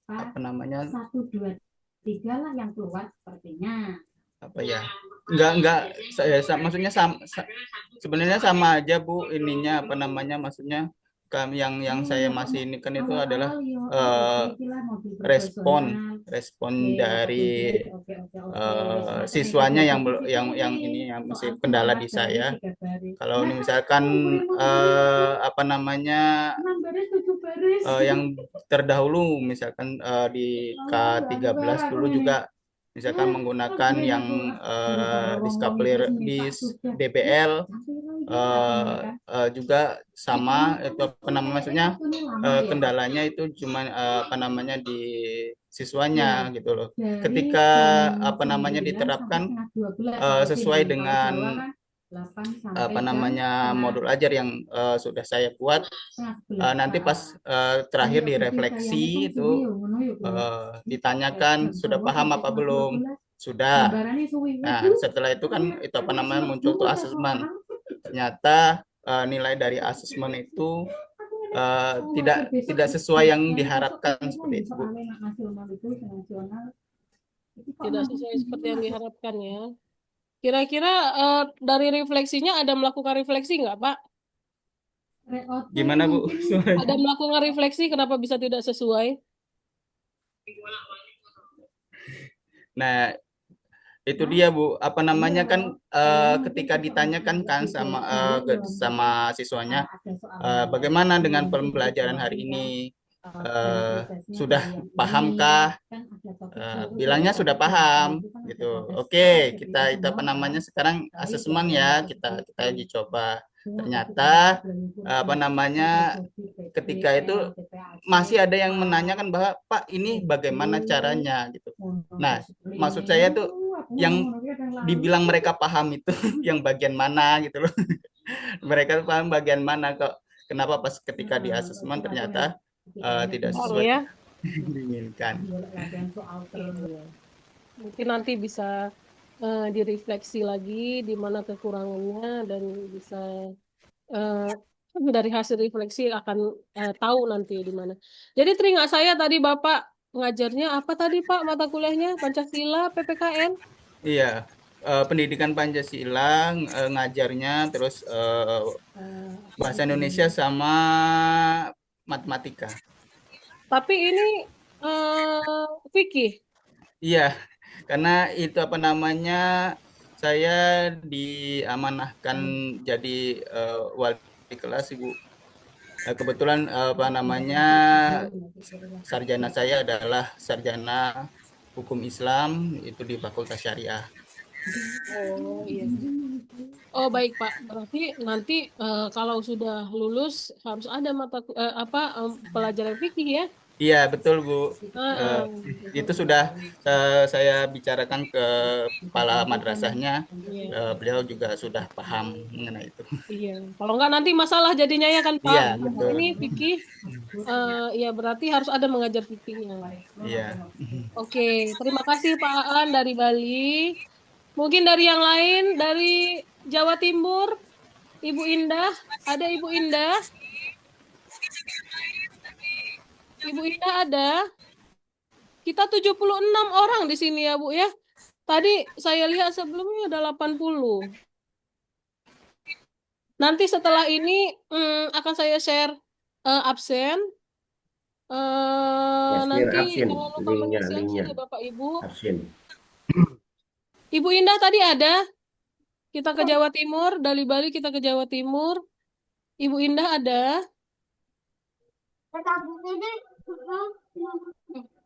apa namanya? 1, 2, 3 lah yang keluar sepertinya. Apa ya? Enggak, maksudnya sebenarnya sama aja Bu, ininya apa namanya, maksudnya yang saya masih ini kan itu adalah respon dari siswanya yang ini yang masih kendala di saya. Kalau ini misalkan apa namanya yang terdahulu misalkan di K13 dulu juga misalkan menggunakan yang di DPL juga sama, itu apa namanya, maksudnya kendalanya itu cuma apa namanya di siswanya gitu loh. Ketika apa namanya diterapkan sesuai dengan apa namanya modul ajar yang sudah saya buat, nanti pas terakhir direfleksi itu ditanyakan sudah paham apa belum, sudah. Nah setelah itu kan itu apa namanya muncul tuh asesmen. Ternyata nilai dari asesmen itu tidak sesuai yang diharapkan seperti itu. Tidak sesuai seperti yang diharapkan ya. Kira-kira dari refleksinya ada melakukan refleksi nggak, Pak? Gimana Bu? Ada melakukan refleksi kenapa bisa tidak sesuai? Nah, itu dia Bu, apa namanya kan ketika ditanyakan kan sama siswanya, bagaimana dengan pembelajaran hari ini, sudah pahamkah? Bilangnya sudah paham gitu. Oke, kita itu apa namanya sekarang asesmen ya, kita uji coba. Ternyata apa namanya ketika itu masih ada yang menanyakan bahwa Pak ini bagaimana caranya gitu. Nah, maksud saya tuh yang dibilang mereka paham itu yang bagian mana gitu loh. Mereka paham bagian mana kok. Kenapa pas ketika di asesmen ternyata tidak sesuai ya? diinginkan. Mungkin nanti bisa direfleksi lagi di mana kekurangannya dan bisa dari hasil refleksi akan tahu nanti di mana. Jadi teringat saya tadi Bapak ngajarnya apa tadi Pak mata kuliahnya Pancasila PPKN? Iya, pendidikan Pancasila ngajarnya terus bahasa Indonesia sama matematika. Tapi ini fikih. Iya, karena itu apa namanya saya diamanahkan jadi wali kelas Ibu. Kebetulan apa namanya sarjana saya adalah sarjana hukum Islam itu di Fakultas Syariah. Oh iya. Oh baik Pak, berarti nanti kalau sudah lulus harus ada pelajaran fikih ya? Iya betul Bu. Heeh. Itu sudah saya bicarakan ke kepala madrasahnya. Iya. Beliau juga sudah paham mengenai itu. Iya. Kalau enggak nanti masalah jadinya ya kan Pak. Iya betul. Ini fikih, ya berarti harus ada mengajar fikihnya. Iya. Oke, terima kasih Pak Aan dari Bali. Mungkin dari yang lain, dari Jawa Timur, Ibu Indah, ada Ibu Indah? Ibu Indah ada? Kita 76 orang di sini ya Bu ya. Tadi saya lihat sebelumnya ada 80. Nanti setelah ini akan saya share absen. Nanti absen, jangan lupa mengisi absen ya Bapak Ibu. absen. Ibu Indah tadi ada? Kita ke Jawa Timur, dari Bali kita ke Jawa Timur. Ibu Indah ada?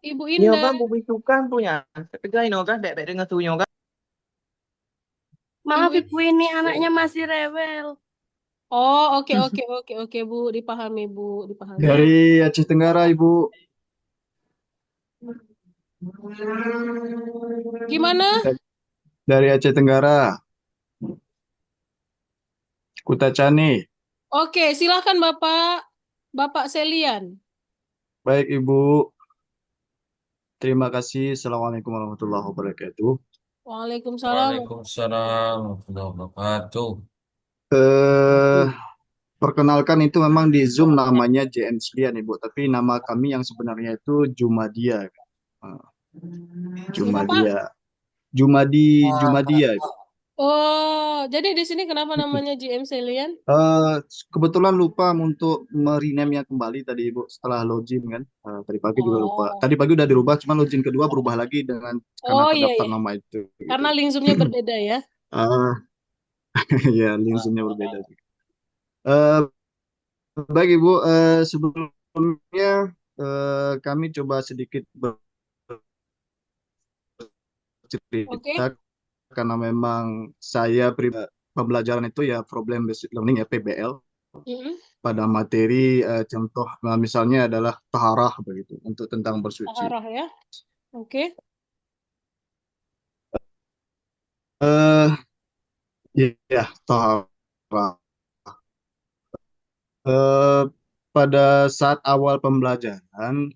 Ibu Nhiều Indah. kan bubisukan punya. Setegah ini kan bebek dengan tuyo kan. Maaf Ibu, ini anaknya masih rewel. Oh, oke Bu, dipahami Bu, dipahami. Dari Aceh Tenggara, Ibu. Gimana? Dari Aceh Tenggara. Kutacani. Oke, silakan Bapak Selian. Baik, Ibu. Terima kasih. Assalamualaikum warahmatullahi wabarakatuh. Waalaikumsalam. Waalaikumsalam warahmatullahi wabarakatuh. Perkenalkan itu memang di Zoom namanya JN Selian, Ibu. Tapi nama kami yang sebenarnya itu Jumadia. Jumadia. Jumadia, Ibu. Oh, jadi di sini kenapa namanya GM Selian? Kebetulan lupa untuk merename-nya kembali tadi Ibu setelah login kan. Tadi pagi juga lupa. Tadi pagi udah dirubah, cuman login kedua berubah lagi karena terdaftar nama itu. Karena link Zoom-nya berbeda ya? Ya, link Zoom-nya berbeda. Baik Ibu, sebelumnya kami coba sedikit bercerita karena memang saya pembelajaran itu ya problem based learning ya PBL pada materi contoh misalnya adalah taharah begitu untuk tentang bersuci. Taharah ya, oke. Ya taharah. Pada saat awal pembelajaran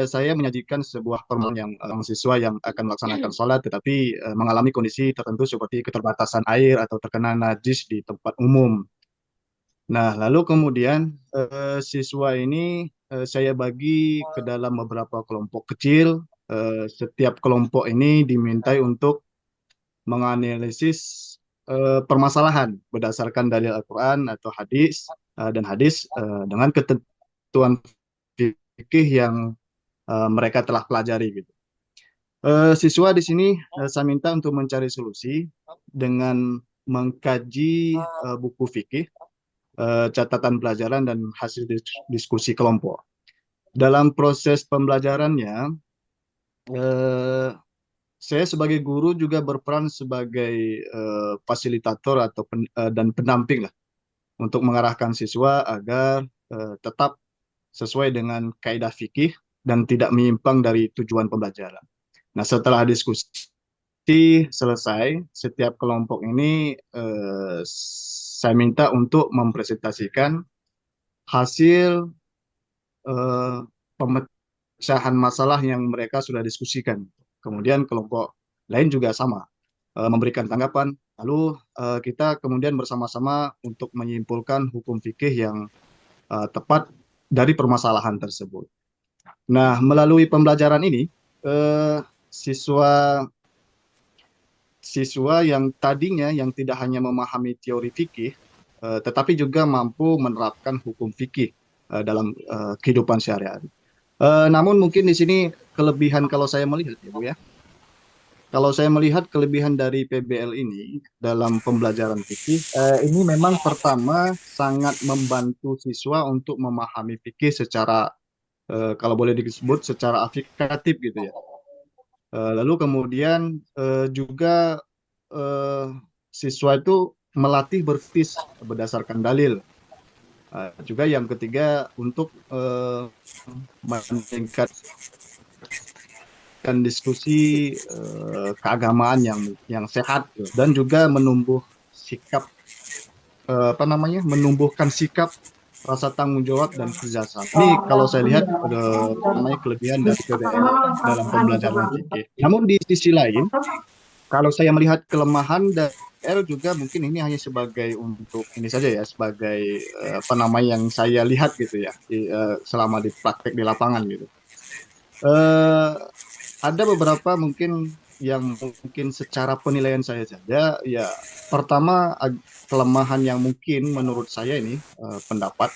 saya menyajikan sebuah permasalahan yang siswa yang akan melaksanakan sholat tetapi mengalami kondisi tertentu seperti keterbatasan air atau terkena najis di tempat umum. Nah, lalu kemudian siswa ini saya bagi ke dalam beberapa kelompok kecil. Setiap kelompok ini dimintai untuk menganalisis permasalahan berdasarkan dalil Al-Quran atau hadis dan hadis dengan ketentuan fikih yang mereka telah pelajari gitu. Siswa di sini saya minta untuk mencari solusi dengan mengkaji buku fikih, catatan pelajaran dan hasil diskusi kelompok. Dalam proses pembelajarannya, saya sebagai guru juga berperan sebagai fasilitator atau dan pendamping lah untuk mengarahkan siswa agar tetap sesuai dengan kaidah fikih dan tidak menyimpang dari tujuan pembelajaran. Nah, setelah diskusi selesai, setiap kelompok ini saya minta untuk mempresentasikan hasil pemecahan masalah yang mereka sudah diskusikan. Kemudian kelompok lain juga sama, memberikan tanggapan. Lalu kita kemudian bersama-sama untuk menyimpulkan hukum fikih yang tepat dari permasalahan tersebut. Nah, melalui pembelajaran ini, siswa yang tadinya yang tidak hanya memahami teori fikih, tetapi juga mampu menerapkan hukum fikih dalam kehidupan sehari-hari. Namun mungkin di sini kelebihan kalau saya melihat, ya Bu ya, Kalau saya melihat kelebihan dari PBL ini dalam pembelajaran fikih, ini memang pertama sangat membantu siswa untuk memahami fikih secara, kalau boleh disebut secara aplikatif gitu ya. Lalu kemudian juga eh, siswa itu melatih berfikih berdasarkan dalil. Juga yang ketiga untuk meningkatkan diskusi keagamaan yang sehat dan juga menumbuhkan sikap rasa tanggung jawab dan kerja sama. Ini kalau saya lihat namanya kelebihan dari PBL dalam pembelajaran fikih. Namun di sisi lain, kalau saya melihat kelemahan dari PBL juga mungkin ini hanya sebagai untuk ini saja ya, sebagai yang saya lihat gitu ya selama di praktek di lapangan gitu. Ada beberapa mungkin yang mungkin secara penilaian saya saja ya, pertama kelemahan yang mungkin menurut saya ini pendapat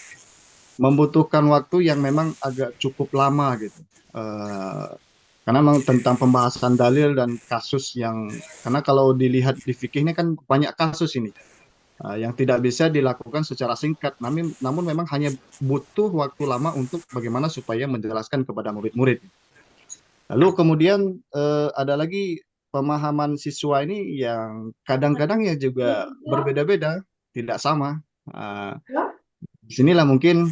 membutuhkan waktu yang memang agak cukup lama gitu. Eh, karena memang tentang pembahasan dalil dan kasus karena kalau dilihat di fikih ini kan banyak kasus ini yang tidak bisa dilakukan secara singkat, namun memang hanya butuh waktu lama untuk bagaimana supaya menjelaskan kepada murid-murid. Lalu kemudian ada lagi pemahaman siswa ini yang kadang-kadang ya juga berbeda-beda, tidak sama. Uh, Disinilah mungkin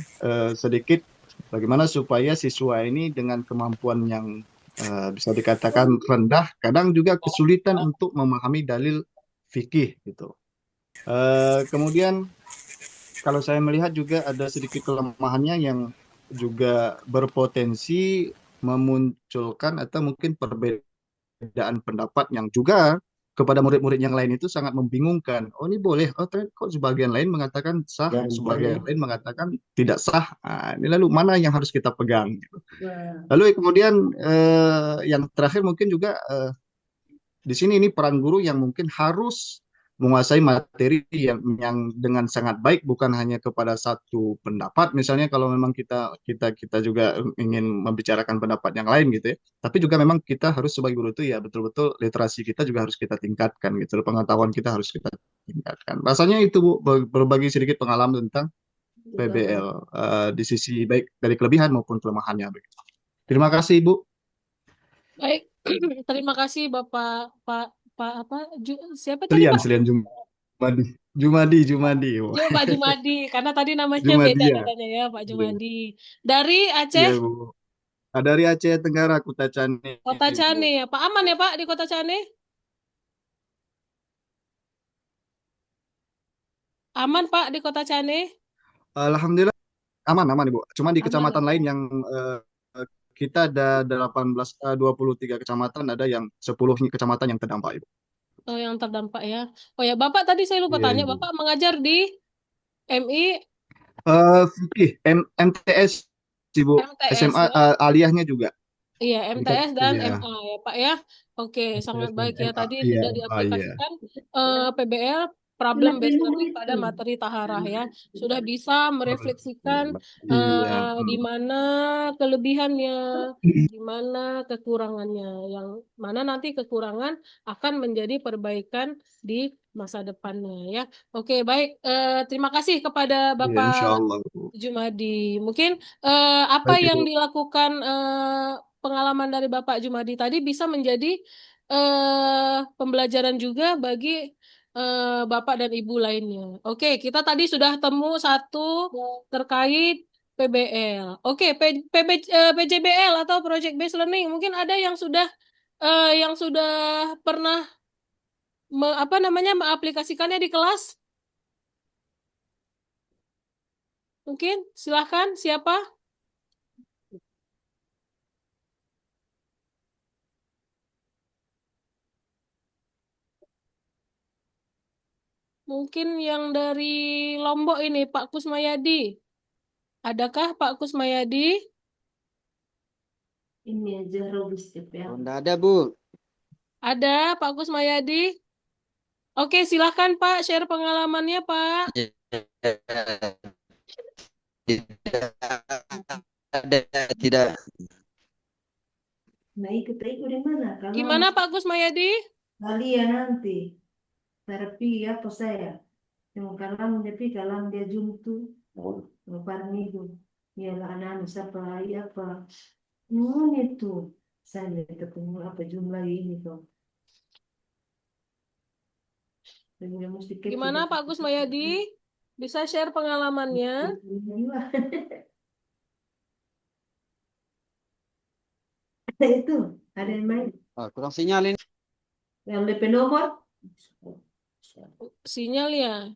sedikit bagaimana supaya siswa ini dengan kemampuan yang bisa dikatakan rendah, kadang juga kesulitan untuk memahami dalil fikih gitu. Kemudian kalau saya melihat juga ada sedikit kelemahannya yang juga berpotensi memunculkan atau mungkin perbedaan pendapat yang juga kepada murid-murid yang lain itu sangat membingungkan. Oh ini boleh, oh ternyata kok sebagian lain mengatakan sah, sebagian lain mengatakan tidak sah. Nah, ini lalu mana yang harus kita pegang? Gitu. Lalu kemudian yang terakhir mungkin juga di sini ini peran guru yang mungkin harus menguasai materi yang dengan sangat baik, bukan hanya kepada satu pendapat. Misalnya kalau memang kita juga ingin membicarakan pendapat yang lain gitu ya, tapi juga memang kita harus sebagai guru itu ya betul-betul literasi kita juga harus kita tingkatkan gitu, pengetahuan kita harus kita tingkatkan. Rasanya itu Bu, berbagi sedikit pengalaman tentang PBL di sisi baik dari kelebihan maupun kelemahannya. Terima kasih Ibu. Baik, terima kasih Bapak Pak apa siapa tadi Pak? Selian Jumadi. Jumadi. Wah. Pak Jumadi, karena tadi namanya Jumadi beda ya. katanya ya Pak Jumadi. Dari Aceh, Iya, Bu. Dari Aceh Tenggara, Kuta Cane. Kota Bu. Cane ya Pak. Aman ya Pak di Kota Cane? Aman Pak di Kota Cane? Alhamdulillah aman Ibu. Cuma di Aman kecamatan ya. lain yang kita ada 23 kecamatan, ada yang 10 kecamatan yang terdampak Ibu. Oh yang terdampak ya. Oh ya Bapak tadi saya lupa Iya, tanya, Ibu. Bapak mengajar di MI Fikih, MTS Ibu. MTS SMA ya. aliyahnya juga. Iya, MTS dan Iya. MA ya Pak ya. Oke, sangat MTS dan baik ya. MA. Tadi Iya. sudah Iya. diaplikasikan PBL problem based learning pada materi taharah ya. Sudah bisa merefleksikan Iya. di mana kelebihannya, di mana kekurangannya. Yang mana nanti kekurangan akan menjadi perbaikan di masa depannya ya. Oke, baik. Terima kasih kepada Iya, Bapak insya Allah. Jumadi. Mungkin apa Baik, yang Ibu. dilakukan pengalaman dari Bapak Jumadi tadi bisa menjadi pembelajaran juga bagi Bapak dan Ibu lainnya. Oke, kita tadi sudah temu satu terkait PBL. Oke, PJBL atau Project Based Learning. Mungkin ada yang sudah pernah mengaplikasikannya di kelas. Mungkin silahkan siapa? Mungkin yang dari Lombok ini, Pak Kusmayadi. Adakah Pak Kusmayadi? Ini aja robust ya. Oh, enggak ada, Bu. Ada Pak Kusmayadi? Oke, silahkan Pak, share pengalamannya Pak. Tidak. Nah, ikut di mana? Kalau Gimana Pak Kusmayadi? kalian nanti terapi apa saya? Yang kalam tapi kalam dia juntu, parnigo. Ya lah anak siapa apa? Itu saya ketemu apa jumlah ini tuh. Jadi mesti Gimana Pak Kusmayadi? Bisa share pengalamannya? Itu ada yang main. Kurang sinyal ini. Yang DP nomor? Sinyal ya.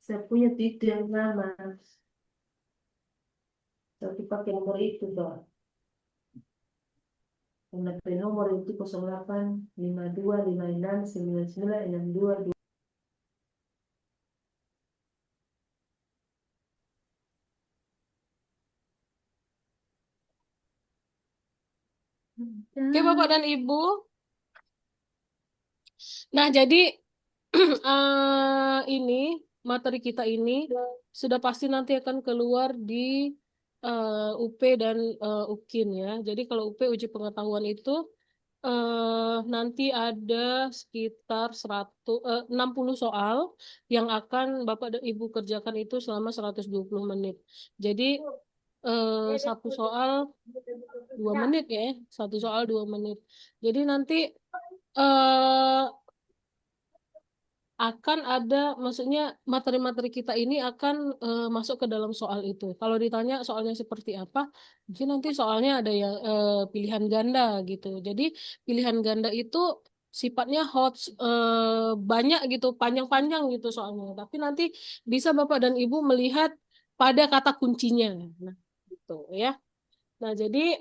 Saya punya itu yang lama. Tapi pakai nomor itu tuh. Yang DP nomor itu 0852569962. Oke Bapak dan Ibu. Nah jadi ini materi kita ini sudah pasti nanti akan keluar di UP dan UKIN ya. Jadi kalau UP uji pengetahuan itu nanti ada sekitar 60 soal yang akan Bapak dan Ibu kerjakan itu selama 120 menit. Jadi satu soal 2 menit ya, satu soal 2 menit. Jadi nanti akan ada, maksudnya materi-materi kita ini akan masuk ke dalam soal itu. Kalau ditanya soalnya seperti apa, mungkin nanti soalnya ada yang pilihan ganda gitu. Jadi pilihan ganda itu sifatnya banyak gitu, panjang-panjang gitu soalnya. Tapi nanti bisa Bapak dan Ibu melihat pada kata kuncinya. Nah, gitu ya. Nah, jadi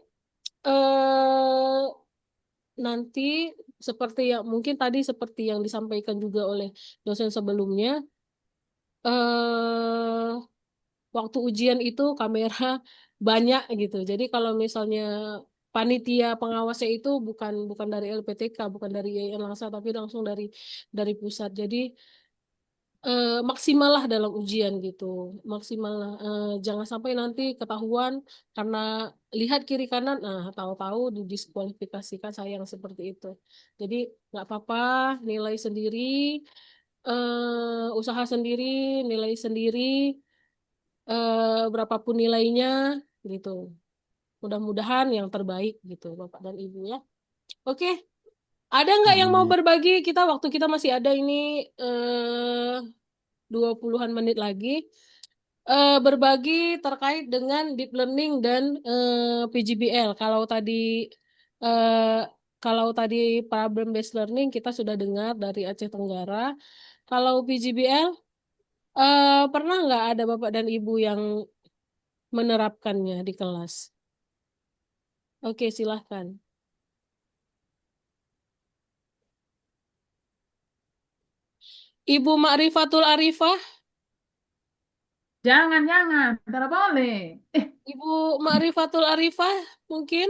nanti seperti yang mungkin tadi seperti yang disampaikan juga oleh dosen sebelumnya, waktu ujian itu kamera banyak gitu. Jadi kalau misalnya panitia pengawasnya itu bukan bukan dari LPTK, bukan dari IAIN langsung, tapi langsung dari pusat. Jadi maksimal lah dalam ujian gitu, maksimal lah. Jangan sampai nanti ketahuan karena lihat kiri kanan, nah tahu-tahu didiskualifikasikan, sayang seperti itu. Jadi nggak apa-apa, nilai sendiri, usaha sendiri, nilai sendiri, berapapun nilainya gitu. Mudah-mudahan yang terbaik gitu, Bapak dan Ibu ya. Oke, ada nggak yang mau berbagi? Waktu kita masih ada ini 20-an menit lagi. Berbagi terkait dengan deep learning dan PGBL. Kalau tadi problem based learning kita sudah dengar dari Aceh Tenggara. Kalau PGBL pernah nggak ada Bapak dan Ibu yang menerapkannya di kelas? Oke, silahkan. Ibu Ma'rifatul Arifah. Jangan, tidak boleh. Ibu Ma'rifatul Arifah mungkin?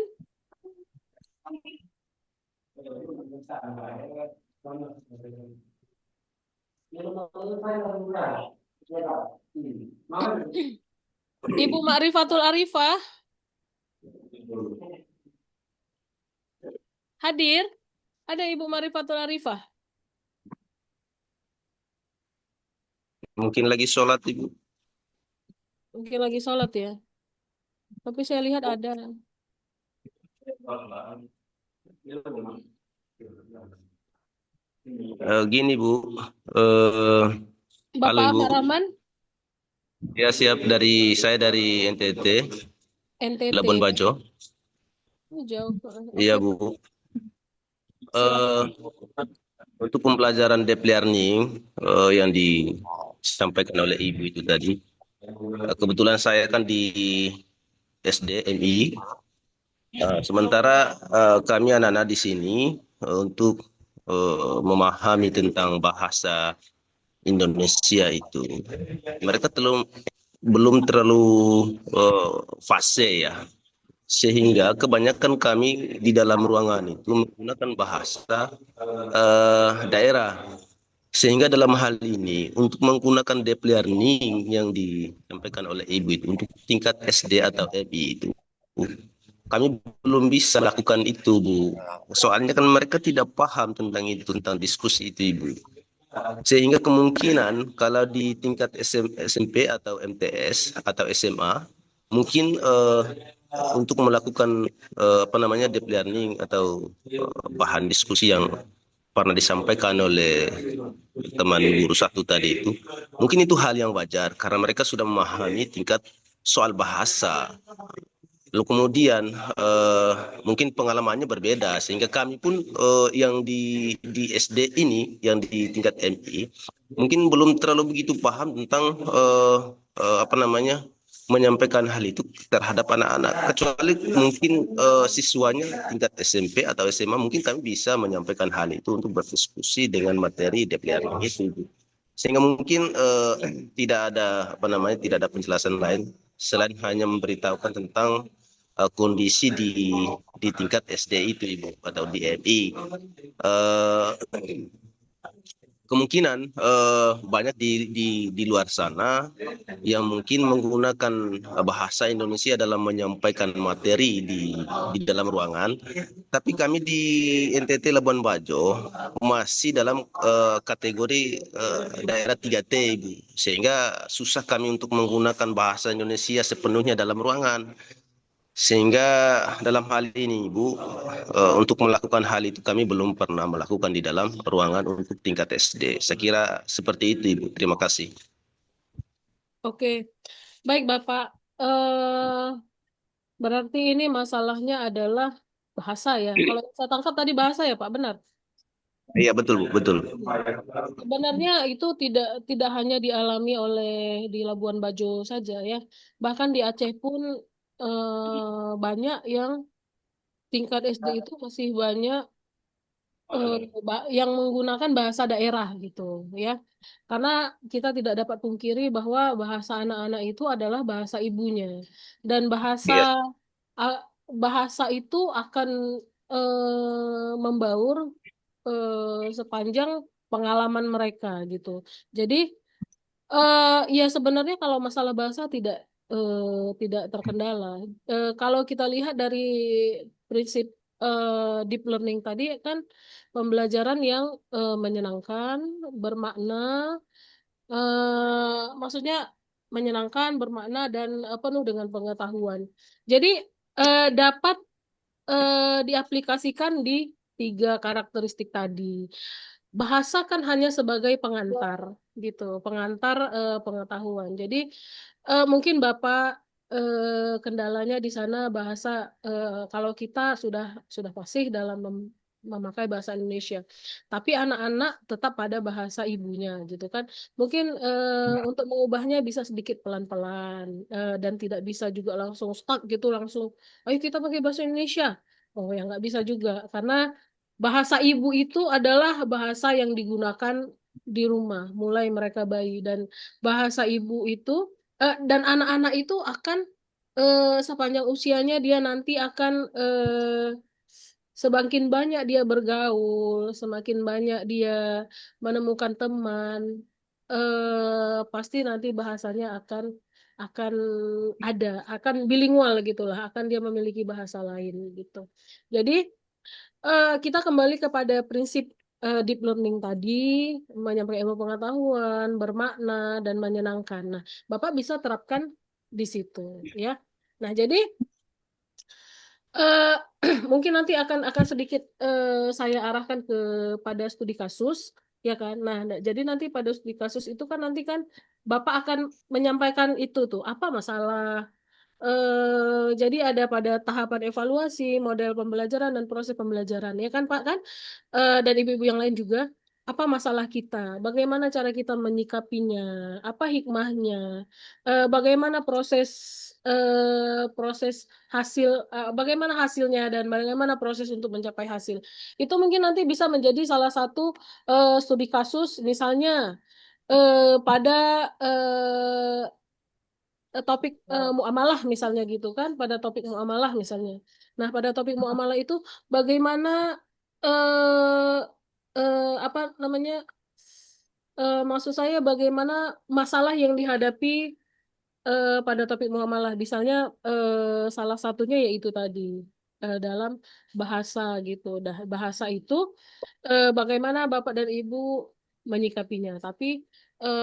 Ibu Ma'rifatul Arifah hadir? Ada Ibu Ma'rifatul Arifah? Mungkin lagi sholat, Ibu. Mungkin lagi sholat ya. Tapi saya lihat ada. Gini, Bu. Bapak halo, Ibu. Ahmad Rahman? Ya, siap. Saya dari NTT. NTT. Labuan Bajo. Jauh. Iya, Bu. Untuk pembelajaran deep learning yang disampaikan oleh Ibu itu tadi, kebetulan saya kan di SD MI. Sementara kami anak-anak di sini untuk memahami tentang bahasa Indonesia itu, mereka belum terlalu fase ya, sehingga kebanyakan kami di dalam ruangan itu menggunakan bahasa daerah. Sehingga dalam hal ini untuk menggunakan deep learning yang disampaikan oleh Ibu itu untuk tingkat SD atau MI itu kami belum bisa lakukan itu, Bu. Soalnya kan mereka tidak paham tentang itu, tentang diskusi itu, Ibu. Sehingga kemungkinan kalau di tingkat SMP atau MTS atau SMA, mungkin untuk melakukan deep learning atau bahan diskusi yang pernah disampaikan oleh teman guru satu tadi itu, mungkin itu hal yang wajar karena mereka sudah memahami tingkat soal bahasa. Lalu kemudian mungkin pengalamannya berbeda sehingga kami pun yang di SD ini, yang di tingkat MI, mungkin belum terlalu begitu paham tentang menyampaikan hal itu terhadap anak-anak. Kecuali mungkin siswanya tingkat SMP atau SMA, mungkin kami bisa menyampaikan hal itu untuk berdiskusi dengan materi deep learning itu. Sehingga mungkin tidak ada tidak ada penjelasan lain selain hanya memberitahukan tentang kondisi di tingkat SD itu, Ibu, atau di MI. Kemungkinan banyak di luar sana yang mungkin menggunakan bahasa Indonesia dalam menyampaikan materi di dalam ruangan, tapi kami di NTT Labuan Bajo masih dalam kategori daerah 3T, Ibu, sehingga susah kami untuk menggunakan bahasa Indonesia sepenuhnya dalam ruangan. Sehingga dalam hal ini, Ibu, untuk melakukan hal itu kami belum pernah melakukan di dalam ruangan untuk tingkat SD. Saya kira seperti itu, Ibu. Terima kasih. Oke, baik Bapak. Berarti ini masalahnya adalah bahasa ya. Kalau saya tangkap tadi bahasa ya, Pak, benar? Iya, betul, Bu, betul. Sebenarnya itu tidak hanya dialami oleh di Labuan Bajo saja ya. Bahkan di Aceh pun banyak yang tingkat SD itu masih banyak yang menggunakan bahasa daerah gitu ya. Karena kita tidak dapat pungkiri bahwa bahasa anak-anak itu adalah bahasa ibunya. Dan Iya. bahasa itu akan membaur sepanjang pengalaman mereka gitu. Jadi ya sebenarnya kalau masalah bahasa tidak terkendala. Kalau kita lihat dari prinsip deep learning tadi kan pembelajaran yang menyenangkan, bermakna, maksudnya menyenangkan, bermakna dan penuh dengan pengetahuan. Jadi dapat diaplikasikan di 3 karakteristik tadi. Bahasa kan hanya sebagai pengantar gitu, pengantar pengetahuan. Jadi mungkin Bapak kendalanya di sana bahasa, kalau kita sudah fasih dalam memakai bahasa Indonesia, tapi anak-anak tetap pada bahasa ibunya gitu kan. Mungkin untuk mengubahnya bisa sedikit pelan-pelan dan tidak bisa juga langsung stuck gitu, langsung ayo kita pakai bahasa Indonesia. Oh ya nggak bisa juga karena bahasa ibu itu adalah bahasa yang digunakan di rumah mulai mereka bayi, dan bahasa ibu itu dan anak-anak itu akan sepanjang usianya dia nanti akan semakin banyak dia bergaul, semakin banyak dia menemukan teman, pasti nanti bahasanya akan akan bilingual gitulah, akan dia memiliki bahasa lain gitu. Jadi kita kembali kepada prinsip deep learning tadi, menyampaikan ilmu pengetahuan, bermakna dan menyenangkan. Nah, Bapak bisa terapkan di situ ya. Nah, jadi mungkin nanti akan sedikit saya arahkan pada studi kasus ya kan. Nah, jadi nanti pada studi kasus itu kan nanti kan Bapak akan menyampaikan itu tuh apa masalah. Jadi ada pada tahapan evaluasi, model pembelajaran dan proses pembelajaran ya kan Pak kan. Dan ibu-ibu yang lain juga, apa masalah kita, bagaimana cara kita menyikapinya, apa hikmahnya, bagaimana proses hasil, bagaimana hasilnya dan bagaimana proses untuk mencapai hasil. Itu mungkin nanti bisa menjadi salah satu studi kasus misalnya pada topik muamalah misalnya gitu kan, pada topik muamalah misalnya. Nah, pada topik muamalah itu bagaimana apa namanya, maksud saya bagaimana masalah yang dihadapi pada topik muamalah. Misalnya salah satunya yaitu tadi dalam bahasa gitu. Bahasa itu bagaimana Bapak dan Ibu menyikapinya, tapi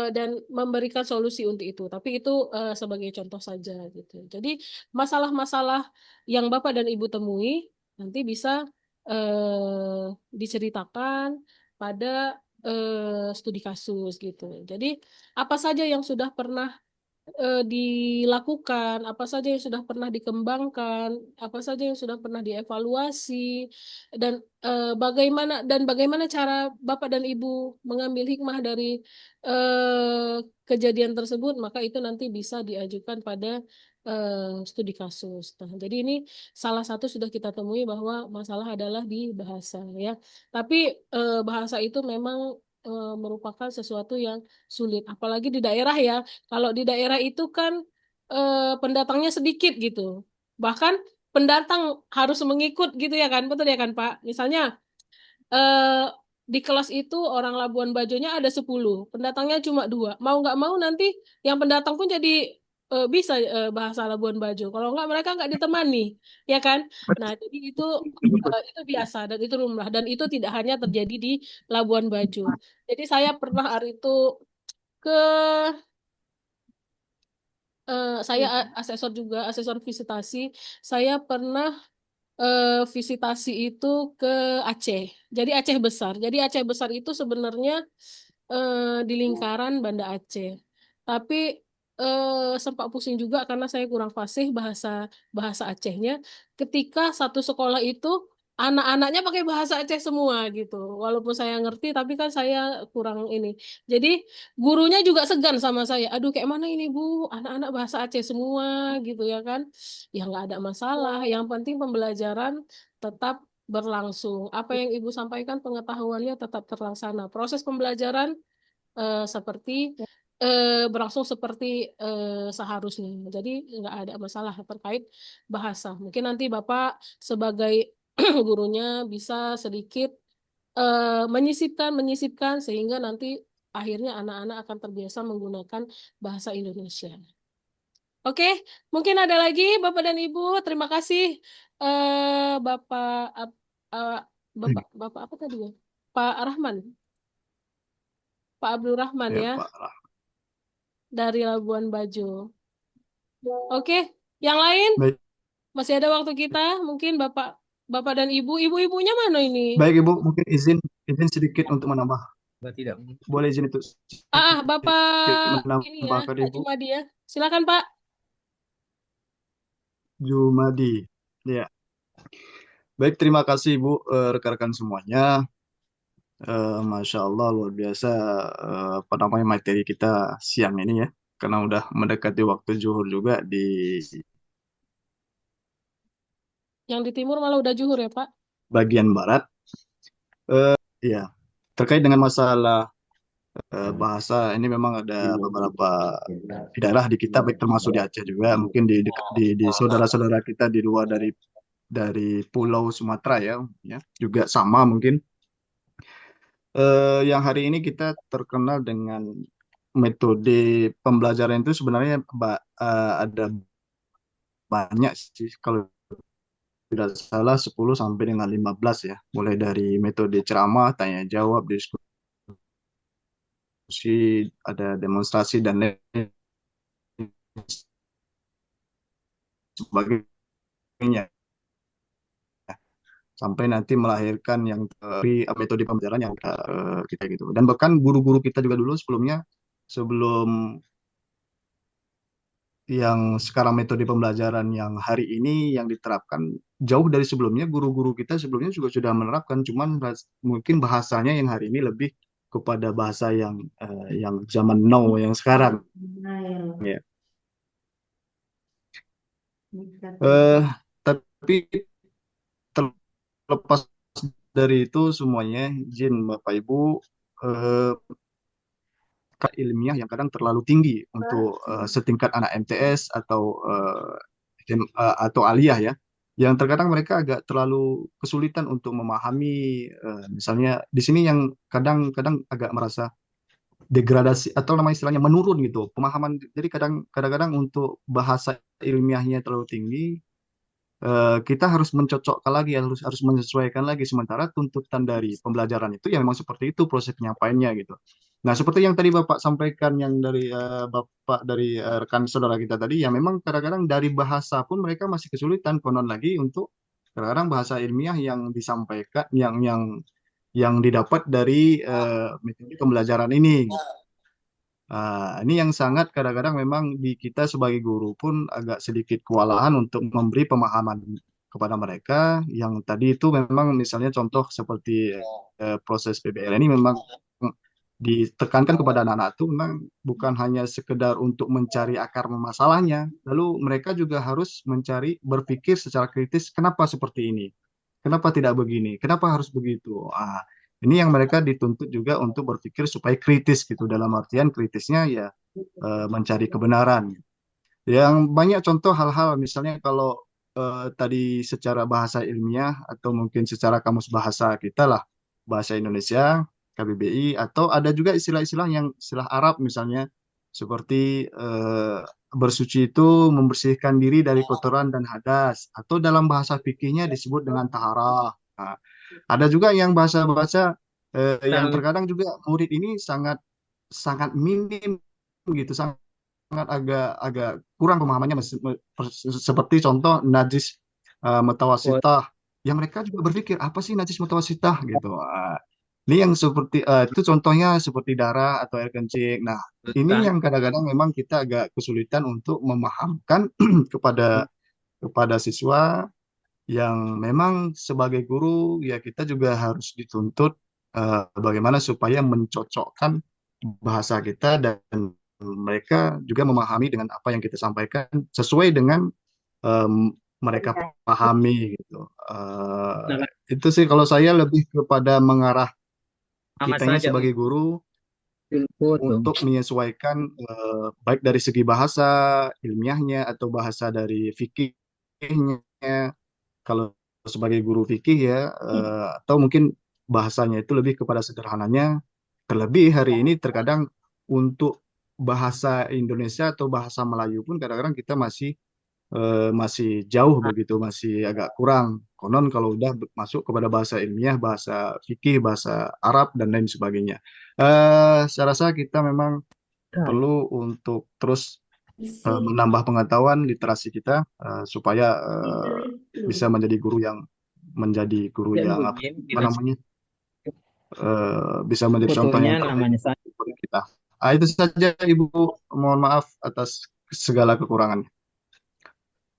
dan memberikan solusi untuk itu. Tapi itu sebagai contoh saja gitu. Jadi masalah-masalah yang Bapak dan Ibu temui nanti bisa diceritakan pada studi kasus gitu. Jadi apa saja yang sudah pernah dilakukan, apa saja yang sudah pernah dikembangkan, apa saja yang sudah pernah dievaluasi, dan bagaimana cara Bapak dan Ibu mengambil hikmah dari kejadian tersebut, maka itu nanti bisa diajukan pada studi kasus. Nah, jadi ini salah satu sudah kita temui bahwa masalah adalah di bahasa ya. Tapi bahasa itu memang merupakan sesuatu yang sulit, apalagi di daerah ya. Kalau di daerah itu kan pendatangnya sedikit gitu. Bahkan pendatang harus mengikut gitu ya kan, betul ya kan Pak? Misalnya eh, di kelas itu orang Labuan Bajonya ada 10, pendatangnya cuma 2. Mau nggak mau nanti yang pendatang pun jadi bisa bahasa Labuan Bajo. Kalau nggak mereka nggak ditemani, ya kan? Nah, jadi itu biasa dan itu lumrah dan itu tidak hanya terjadi di Labuan Bajo. Jadi saya pernah hari itu ke saya asesor juga, asesor visitasi. Saya pernah visitasi itu ke Aceh. Jadi Aceh besar. Jadi Aceh besar itu sebenarnya di lingkaran Banda Aceh. Tapi sempat pusing juga karena saya kurang fasih bahasa bahasa Acehnya. Ketika satu sekolah itu anak-anaknya pakai bahasa Aceh semua gitu. Walaupun saya ngerti, tapi kan saya kurang ini. Jadi gurunya juga segan sama saya. Aduh, kayak mana ini Bu? Anak-anak bahasa Aceh semua gitu ya kan? Ya nggak ada masalah. Yang penting pembelajaran tetap berlangsung. Apa yang Ibu sampaikan pengetahuannya tetap terlaksana. Proses pembelajaran seperti berlangsung seperti seharusnya. Jadi nggak ada masalah terkait bahasa. Mungkin nanti Bapak sebagai gurunya bisa sedikit menyisipkan sehingga nanti akhirnya anak-anak akan terbiasa menggunakan bahasa Indonesia. Oke, mungkin ada lagi Bapak dan Ibu. Terima kasih Bapak eh, Bapak apa tadi ya? Pak Rahman, Pak Abdul Rahman Ya, ya Pak. dari Labuan Bajo. Oke, yang lain Baik, masih ada waktu kita. Mungkin Bapak dan Ibu, ibu-ibunya mana ini? baik Ibu, mungkin izin sedikit untuk menambah. Tidak. Boleh izin itu Bapak ini ya, menambahkan Pak Ibu Jumadi ya. Silakan Pak. Jumadi. Ya, baik, terima kasih Ibu, rekan-rekan semuanya. Masya Allah luar biasa apa namanya materi kita siang ini ya, karena udah mendekati waktu zuhur juga di Yang di timur malah udah zuhur ya Pak. bagian barat. Ya, terkait dengan masalah bahasa ini memang ada beberapa daerah di kita, baik termasuk di Aceh juga, mungkin di saudara-saudara kita di luar dari Pulau Sumatera ya juga sama mungkin. Yang hari ini kita terkenal dengan metode pembelajaran itu sebenarnya ada banyak sih, kalau tidak salah 10 sampai dengan 15 ya, mulai dari metode ceramah, tanya jawab, diskusi, ada demonstrasi dan lain sebagainya, sampai nanti melahirkan yang metode pembelajaran yang kita gitu. Dan bahkan guru-guru kita juga dulu sebelumnya, sebelum yang sekarang metode pembelajaran yang hari ini yang diterapkan, jauh dari sebelumnya guru-guru kita sebelumnya juga sudah menerapkan, cuman mungkin bahasanya yang hari ini lebih kepada bahasa yang zaman now yang sekarang ya. Tapi terlepas dari itu semuanya, izin Bapak Ibu, ilmiah yang kadang terlalu tinggi untuk setingkat anak MTS atau aliyah ya, yang terkadang mereka agak terlalu kesulitan untuk memahami, misalnya di sini yang kadang-kadang agak merasa degradasi atau nama istilahnya menurun gitu pemahaman. Jadi kadang-kadang untuk bahasa ilmiahnya terlalu tinggi, kita harus mencocokkan lagi, harus menyesuaikan lagi. Sementara tuntutan dari pembelajaran itu ya memang seperti itu proses penyampaiannya gitu. Nah, seperti yang tadi Bapak sampaikan, yang dari Bapak dari rekan saudara kita tadi, ya memang kadang-kadang dari bahasa pun mereka masih kesulitan, konon lagi untuk kadang-kadang bahasa ilmiah yang disampaikan, yang didapat dari metode pembelajaran ini. Ini yang sangat kadang-kadang memang di kita sebagai guru pun agak sedikit kewalahan untuk memberi pemahaman kepada mereka. Yang tadi itu memang misalnya contoh seperti proses PBL ini memang ditekankan kepada anak-anak itu memang bukan hanya sekedar untuk mencari akar masalahnya, lalu mereka juga harus mencari berpikir secara kritis, kenapa seperti ini, kenapa tidak begini, kenapa harus begitu. Ini yang mereka dituntut juga untuk berpikir supaya kritis gitu, dalam artian kritisnya ya mencari kebenaran. Yang banyak contoh hal-hal misalnya kalau tadi secara bahasa ilmiah atau mungkin secara kamus bahasa kita lah, bahasa Indonesia, KBBI, atau ada juga istilah-istilah yang istilah Arab misalnya seperti bersuci itu membersihkan diri dari kotoran dan hadas, atau dalam bahasa fikihnya disebut dengan taharah. Nah, ada juga yang bahasa-bahasa yang terkadang juga murid ini sangat sangat minim gitu, sangat agak kurang pemahamannya, seperti contoh najis mutawasitah, yang mereka juga berpikir apa sih najis mutawasitah gitu. Ini yang seperti itu contohnya seperti darah atau air kencing. Nah, ini yang kadang-kadang memang kita agak kesulitan untuk memahamkan kepada siswa, yang memang sebagai guru ya kita juga harus dituntut bagaimana supaya mencocokkan bahasa kita dan mereka juga memahami dengan apa yang kita sampaikan sesuai dengan mereka pahami gitu. Itu sih kalau saya lebih kepada mengarah kitanya sebagai guru untuk menyesuaikan baik dari segi bahasa ilmiahnya atau bahasa dari fikihnya. Kalau sebagai guru fikih ya, atau mungkin bahasanya itu lebih kepada sederhananya. Terlebih hari ini terkadang untuk bahasa Indonesia atau bahasa Melayu pun kadang-kadang kita masih jauh begitu, masih agak kurang. Konon kalau udah masuk kepada bahasa ilmiah, bahasa fikih, bahasa Arab dan lain sebagainya. Saya rasa kita memang perlu untuk terus menambah pengetahuan literasi kita supaya bisa menjadi guru yang apa namanya bisa menjadi contoh yang terbaik bagi kita. Itu saja Ibu, mohon maaf atas segala kekurangannya.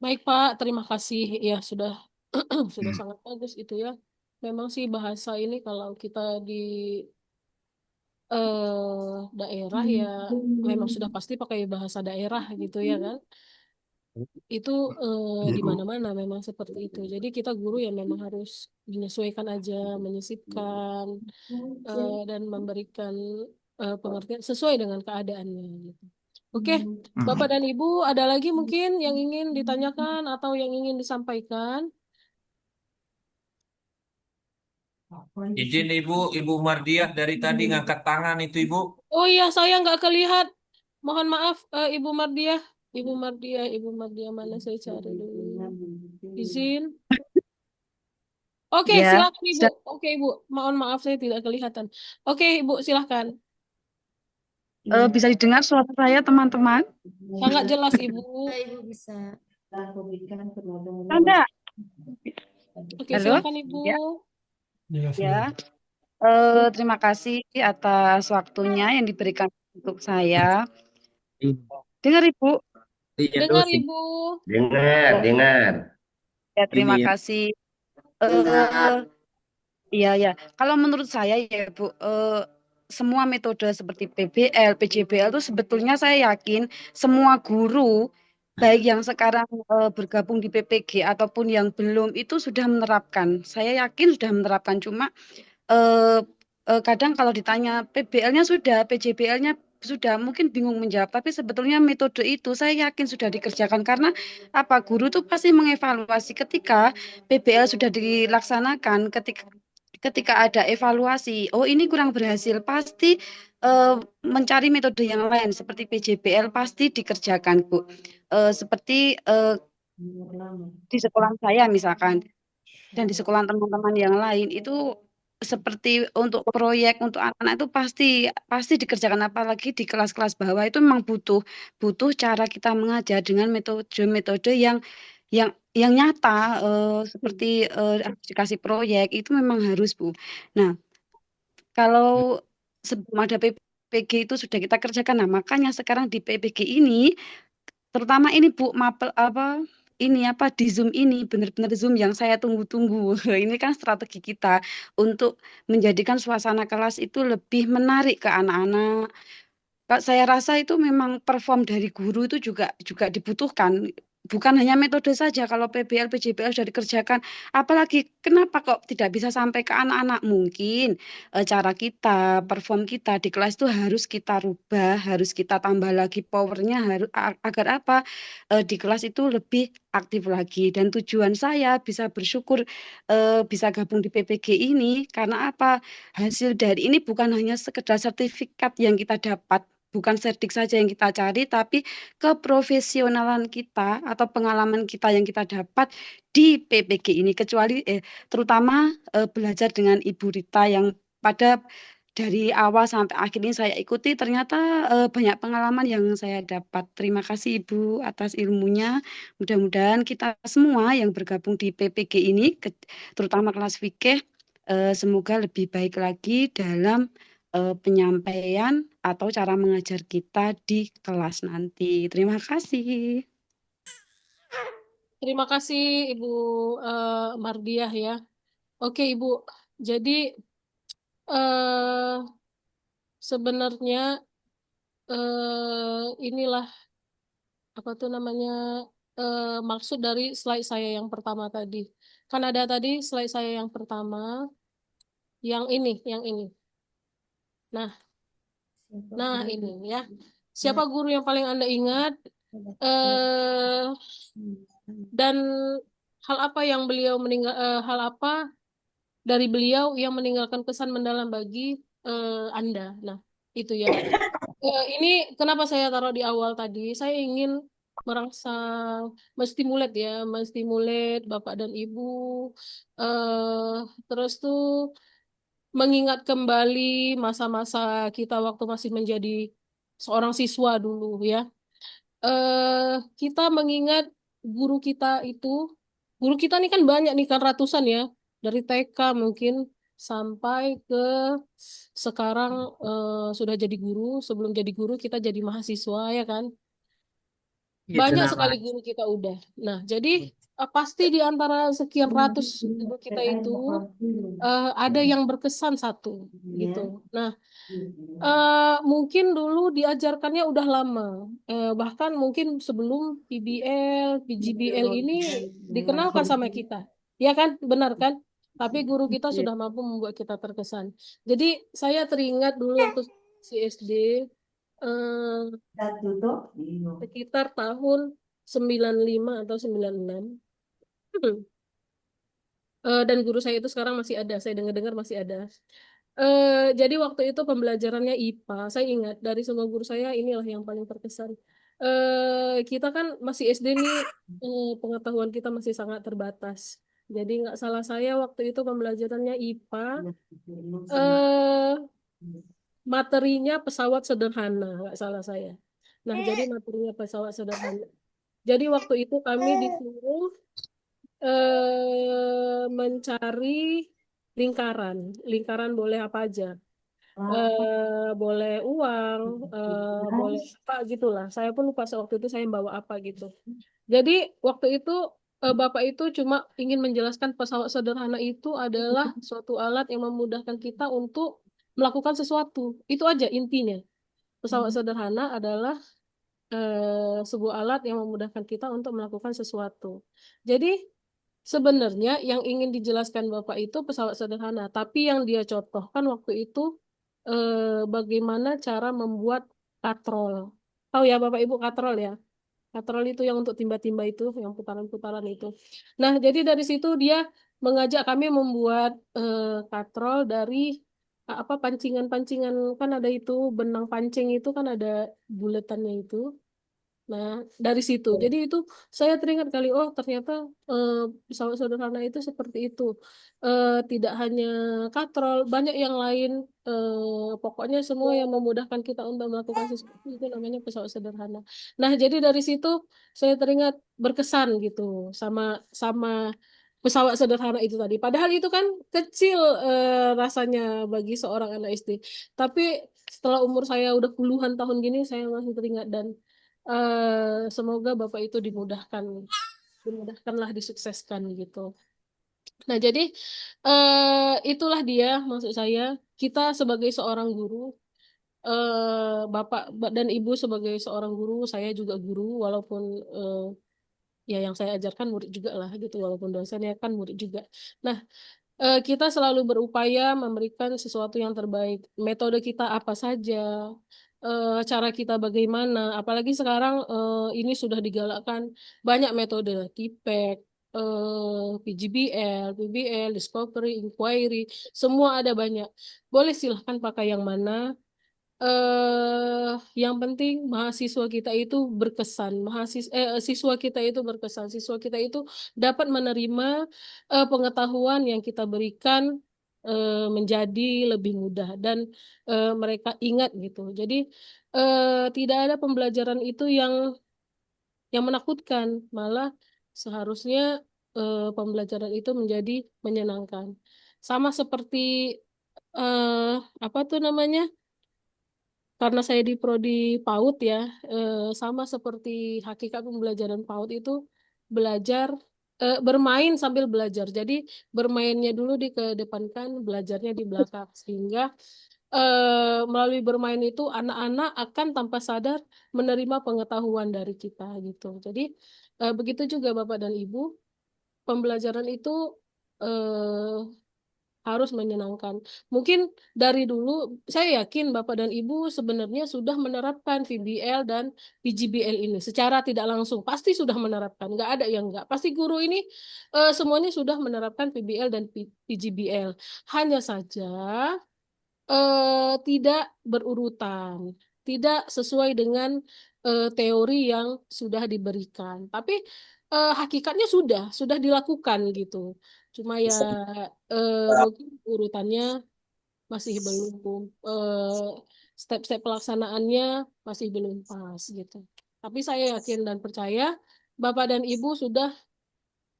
Baik Pak, terima kasih. Ya sudah sudah sangat bagus itu ya. Memang sih bahasa ini kalau kita di daerah ya memang sudah pasti pakai bahasa daerah gitu ya kan. Itu di mana-mana memang seperti itu. Jadi kita guru ya memang harus menyesuaikan aja, menyisipkan dan memberikan pengertian sesuai dengan keadaannya gitu. Oke, Bapak dan Ibu, ada lagi mungkin yang ingin ditanyakan atau yang ingin disampaikan? Izin Ibu Mardiah dari tadi ngangkat tangan itu Ibu. Oh iya, saya nggak kelihat. Mohon maaf, Ibu Mardiah. Ibu Mardiah mana saya cari dulu. Izin. Oke, Ya, silakan Ibu. Oke, Ibu. Mohon maaf saya tidak kelihatan. Oke, Ibu, silakan. bisa didengar suara saya, teman-teman? Sangat jelas, Ibu. Ibu bisa. Ada. Oke, Halo? silakan Ibu. Ya. Terima kasih atas waktunya yang diberikan untuk saya. Dengar Ibu? Dengar Ibu. Dengar. Ya, terima kasih. Iya. Kalau menurut saya ya Bu, semua metode seperti PBL, PJBL itu sebetulnya saya yakin semua guru baik yang sekarang bergabung di PPG ataupun yang belum itu sudah menerapkan. Saya yakin sudah menerapkan, cuma kadang kalau ditanya PBL-nya sudah, PJBL-nya sudah, mungkin bingung menjawab. Tapi sebetulnya metode itu saya yakin sudah dikerjakan, karena apa, guru itu pasti mengevaluasi ketika PBL sudah dilaksanakan, ketika ada evaluasi, oh ini kurang berhasil, pasti mencari metode yang lain seperti PJBL pasti dikerjakan, Bu. Seperti di sekolah saya misalkan dan di sekolah teman-teman yang lain itu seperti untuk proyek untuk anak-anak itu pasti pasti dikerjakan, apalagi di kelas-kelas bawah itu memang butuh butuh cara kita mengajar dengan metode-metode yang nyata, seperti dikasih proyek itu memang harus, Bu. Nah, kalau sebelum ada PPG itu sudah kita kerjakan. Nah, makanya sekarang di PPG ini terutama ini Bu, mapel apa ini apa di Zoom ini benar-benar Zoom yang saya tunggu-tunggu. Ini kan strategi kita untuk menjadikan suasana kelas itu lebih menarik ke anak-anak. Kak, saya rasa itu memang perform dari guru itu juga dibutuhkan. Bukan hanya metode saja, kalau PBL, PJBL sudah dikerjakan, apalagi kenapa kok tidak bisa sampai ke anak-anak? Mungkin cara kita, perform kita di kelas itu harus kita rubah, harus kita tambah lagi powernya, harus agar apa? Di kelas itu lebih aktif lagi. Dan tujuan saya bisa bersyukur bisa gabung di PPG ini karena apa? Hasil dari ini bukan hanya sekedar sertifikat yang kita dapat, bukan serdik saja yang kita cari, tapi keprofesionalan kita atau pengalaman kita yang kita dapat di PPG ini. Kecuali terutama belajar dengan Ibu Rita yang pada dari awal sampai akhir ini saya ikuti, ternyata banyak pengalaman yang saya dapat. Terima kasih Ibu atas ilmunya. Mudah-mudahan kita semua yang bergabung di PPG ini, terutama kelas fikih, semoga lebih baik lagi dalam penyampaian atau cara mengajar kita di kelas nanti. Terima kasih. Terima kasih Ibu Mardiah ya. Oke Ibu, jadi sebenarnya inilah apa tuh namanya maksud dari slide saya yang pertama tadi. Kan ada tadi slide saya yang pertama, yang ini. Nah ini ya. Siapa guru yang paling Anda ingat? Dan hal apa yang beliau hal apa dari beliau yang meninggalkan kesan mendalam bagi Anda. Nah, itu ya. Ini kenapa saya taruh di awal tadi? Saya ingin merangsang, menstimulat Bapak dan Ibu, terus tuh mengingat kembali masa-masa kita waktu masih menjadi seorang siswa dulu ya. Kita mengingat guru kita itu, guru kita ini kan banyak nih kan ratusan ya, dari TK mungkin sampai ke sekarang sudah jadi guru, sebelum jadi guru kita jadi mahasiswa ya kan. Iya, Banyak benar, sekali Mas. guru kita udah. Nah, jadi pasti di antara sekian ratus guru kita itu ada yang berkesan satu gitu. Nah, mungkin dulu diajarkannya udah lama, bahkan mungkin sebelum PBL, PGBL ini dikenalkan sama kita, ya kan, benar kan? Tapi guru kita sudah mampu membuat kita terkesan. Jadi saya teringat dulu waktu si SD, sekitar tahun 95 atau 96. Dan guru saya itu sekarang masih ada, saya dengar-dengar masih ada. Jadi waktu itu pembelajarannya IPA. Saya ingat dari semua guru saya inilah yang paling terkesan. Kita kan masih SD nih, pengetahuan kita masih sangat terbatas. Jadi nggak salah saya waktu itu pembelajarannya IPA. Materinya pesawat sederhana, nggak salah saya. Nah, jadi materinya pesawat sederhana. Jadi waktu itu kami disuruh mencari lingkaran boleh apa aja, boleh uang, boleh apa gitulah. Saya pun lupa waktu itu saya bawa apa gitu. Jadi waktu itu Bapak itu cuma ingin menjelaskan pesawat sederhana itu adalah suatu alat yang memudahkan kita untuk melakukan sesuatu. Itu aja intinya. Pesawat sederhana adalah sebuah alat yang memudahkan kita untuk melakukan sesuatu. Jadi sebenarnya yang ingin dijelaskan Bapak itu pesawat sederhana, tapi yang dia contohkan waktu itu bagaimana cara membuat katrol. Tahu ya Bapak Ibu katrol ya? Katrol itu yang untuk timba-timba itu, yang putaran-putaran itu. Nah, jadi dari situ dia mengajak kami membuat katrol dari apa pancingan-pancingan kan ada itu benang pancing itu kan ada buletannya itu. Nah, dari situ. Jadi itu saya teringat kali, oh ternyata pesawat sederhana itu seperti itu. Tidak hanya katrol, banyak yang lain. Pokoknya semua yang memudahkan kita untuk melakukan sesuatu itu namanya pesawat sederhana. Nah, jadi dari situ saya teringat berkesan gitu sama sama pesawat sederhana itu tadi. Padahal itu kan kecil rasanya bagi seorang anak SD. Tapi setelah umur saya udah puluhan tahun gini, saya masih teringat dan semoga Bapak itu dimudahkanlah, disukseskan gitu. Nah, jadi itulah dia maksud saya. Kita sebagai seorang guru, Bapak dan Ibu sebagai seorang guru, saya juga guru, walaupun ya yang saya ajarkan murid juga lah gitu, walaupun dosennya kan murid juga. Nah, kita selalu berupaya memberikan sesuatu yang terbaik. Metode kita apa saja, cara kita bagaimana. Apalagi sekarang ini sudah digalakkan banyak metode, TPEC, PGBL, PBL, Discovery, Inquiry, semua ada banyak. Boleh silahkan pakai yang mana. Yang penting mahasiswa kita itu berkesan, siswa kita itu berkesan, siswa kita itu dapat menerima pengetahuan yang kita berikan menjadi lebih mudah dan mereka ingat gitu. Jadi tidak ada pembelajaran itu yang menakutkan, malah seharusnya pembelajaran itu menjadi menyenangkan. Sama seperti apa tuh namanya? Karena saya di prodi PAUD ya, sama seperti hakikat pembelajaran PAUD itu belajar, bermain sambil belajar. Jadi bermainnya dulu dikedepankan, belajarnya di belakang. Sehingga melalui bermain itu anak-anak akan tanpa sadar menerima pengetahuan dari kita gitu. Jadi begitu juga Bapak dan Ibu, pembelajaran itu harus menyenangkan. Mungkin dari dulu, saya yakin Bapak dan Ibu sebenarnya sudah menerapkan VBL dan PGBL ini secara tidak langsung. Pasti sudah menerapkan, nggak ada yang nggak. Pasti guru ini semuanya sudah menerapkan VBL dan PGBL. Hanya saja tidak berurutan, tidak sesuai dengan teori yang sudah diberikan. Tapi hakikatnya sudah dilakukan gitu. Cuma ya mungkin urutannya masih belum, step-step pelaksanaannya masih belum pas gitu. Tapi saya yakin dan percaya Bapak dan Ibu sudah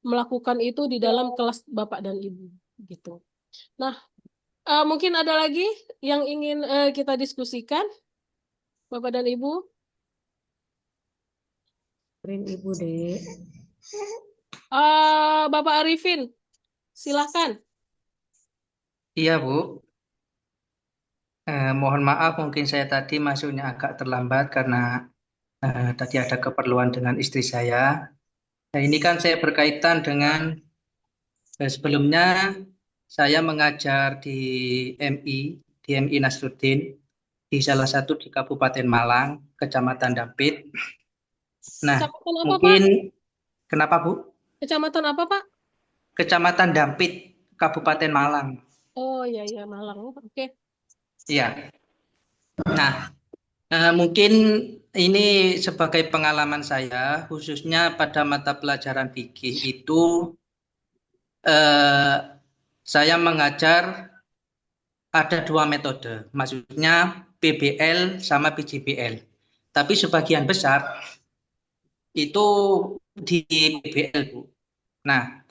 melakukan itu di dalam kelas Bapak dan Ibu gitu. Nah, mungkin ada lagi yang ingin kita diskusikan, Bapak dan Ibu? Ibu Dek. Bapak Arifin, silakan. Iya, Bu. Mohon maaf mungkin saya tadi masuknya agak terlambat karena tadi ada keperluan dengan istri saya. Nah, ini kan saya berkaitan dengan sebelumnya saya mengajar di MI Nasruddin di salah satu di Kabupaten Malang, Kecamatan Dampit. Nah, Kecamatan apa, mungkin Pak? Kenapa, Bu? Kecamatan apa, Pak? Kecamatan Dampit, Kabupaten Malang. Oh iya iya Malang. Oke. Iya. Nah, mungkin ini sebagai pengalaman saya, khususnya pada mata pelajaran fikih itu, saya mengajar ada dua metode, maksudnya PBL sama PGBL. Tapi sebagian besar itu di PBL, Bu. Nah,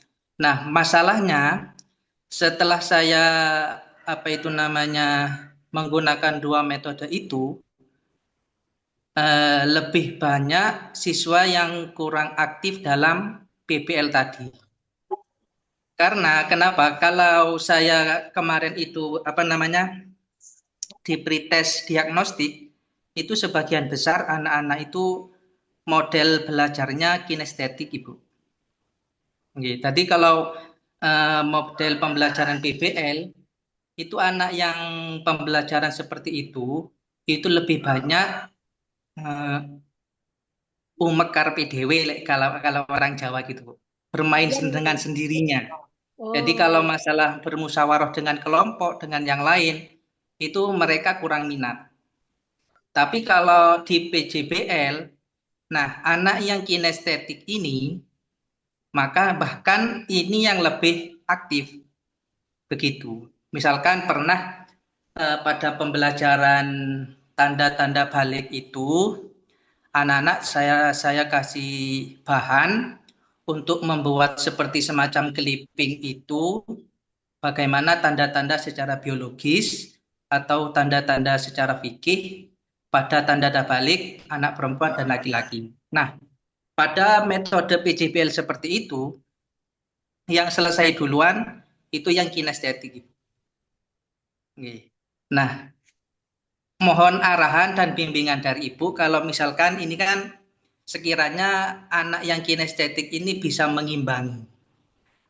masalahnya setelah saya menggunakan dua metode itu, lebih banyak siswa yang kurang aktif dalam PBL tadi. Karena kenapa? Kalau saya kemarin itu di pretest diagnostik, itu sebagian besar anak-anak itu model belajarnya kinestetik, Ibu. Oke, tadi kalau model pembelajaran PBL itu anak yang pembelajaran seperti itu lebih banyak umekar PDW kalau orang Jawa gitu, bermain dengan sendirinya. Jadi kalau masalah bermusyawarah dengan kelompok dengan yang lain itu mereka kurang minat. Tapi kalau di PJBL, nah anak yang kinestetik ini, maka bahkan ini yang lebih aktif begitu. Misalkan pernah pada pembelajaran tanda-tanda balik itu, anak-anak saya kasih bahan untuk membuat seperti semacam clipping itu, bagaimana tanda-tanda secara biologis atau tanda-tanda secara fikih pada tanda-tanda balik anak perempuan dan laki-laki. Nah, pada metode PJBL seperti itu, yang selesai duluan itu yang kinestetik. Nah, mohon arahan dan bimbingan dari Ibu kalau misalkan ini kan sekiranya anak yang kinestetik ini bisa mengimbangi.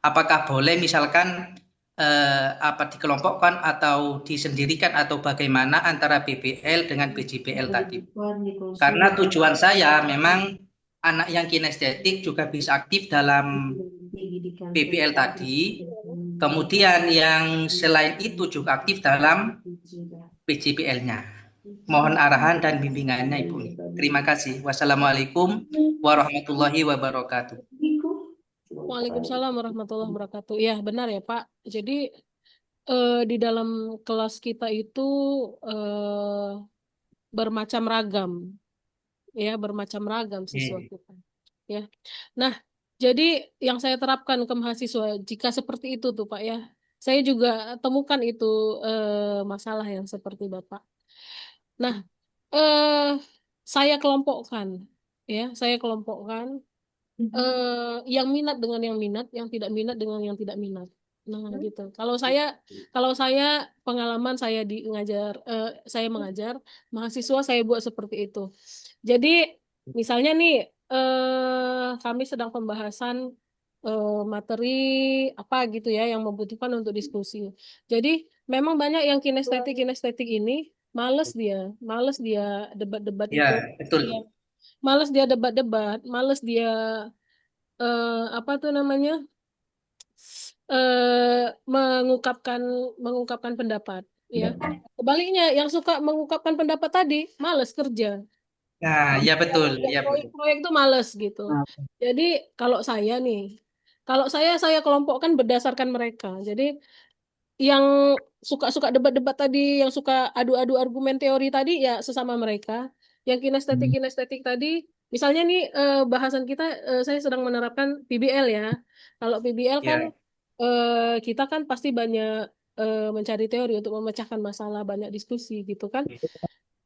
Apakah boleh misalkan dikelompokkan atau disendirikan atau bagaimana antara BBL dengan PJBL tadi? Karena tujuan saya memang anak yang kinestetik juga bisa aktif dalam BBL tadi, kemudian yang selain itu juga aktif dalam PJBL-nya. Mohon arahan dan bimbingannya Ibu. Terima kasih. Wassalamualaikum warahmatullahi wabarakatuh. Waalaikumsalam warahmatullahi wabarakatuh. Ya, benar ya, Pak. Jadi di dalam kelas kita itu bermacam ragam. Ya, bermacam ragam siswa kita. Ya. Nah, jadi yang saya terapkan ke mahasiswa jika seperti itu tuh, Pak ya. Saya juga temukan itu masalah yang seperti Bapak. Nah, saya kelompokkan ya, saya kelompokkan yang minat dengan yang minat, yang tidak minat dengan yang tidak minat. Nah, gitu. Kalau saya pengalaman saya saya mengajar mahasiswa, saya buat seperti itu. Jadi misalnya nih kami sedang pembahasan materi apa gitu ya yang membutuhkan untuk diskusi. Jadi memang banyak yang kinestetik ini males dia debat-debat itu. Ya, betul. Dia, males dia debat-debat, males dia apa tuh namanya mengungkapkan pendapat ya. Sebaliknya yang suka mengungkapkan pendapat tadi males kerja. Nah, ya betul, ya betul. Proyek itu males gitu. Jadi kalau saya kelompokkan berdasarkan mereka. Jadi yang suka debat-debat tadi, yang suka adu-adu argumen teori tadi ya sesama mereka. Yang kinestetik tadi, misalnya nih bahasan kita saya sedang menerapkan PBL ya. Kalau PBL kan kita kan pasti banyak mencari teori untuk memecahkan masalah, banyak diskusi gitu kan.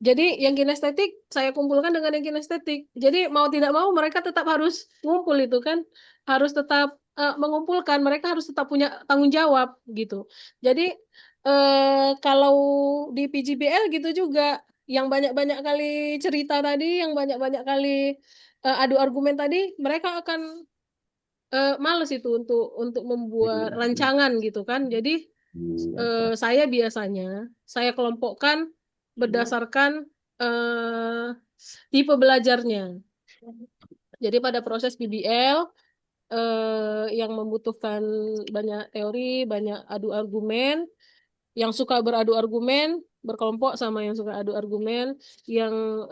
Jadi yang kinestetik saya kumpulkan dengan yang kinestetik. Jadi mau tidak mau mereka tetap harus ngumpul itu kan, harus tetap mengumpulkan. Mereka harus tetap punya tanggung jawab gitu. Jadi kalau di PJBL gitu juga, yang banyak-banyak kali cerita tadi, yang banyak-banyak kali adu argumen tadi, mereka akan males itu untuk membuat rancangan gitu kan. Jadi saya biasanya saya kelompokkan berdasarkan tipe belajarnya. Jadi pada proses PBL yang membutuhkan banyak teori, banyak adu argumen, yang suka beradu argumen berkelompok sama yang suka adu argumen, yang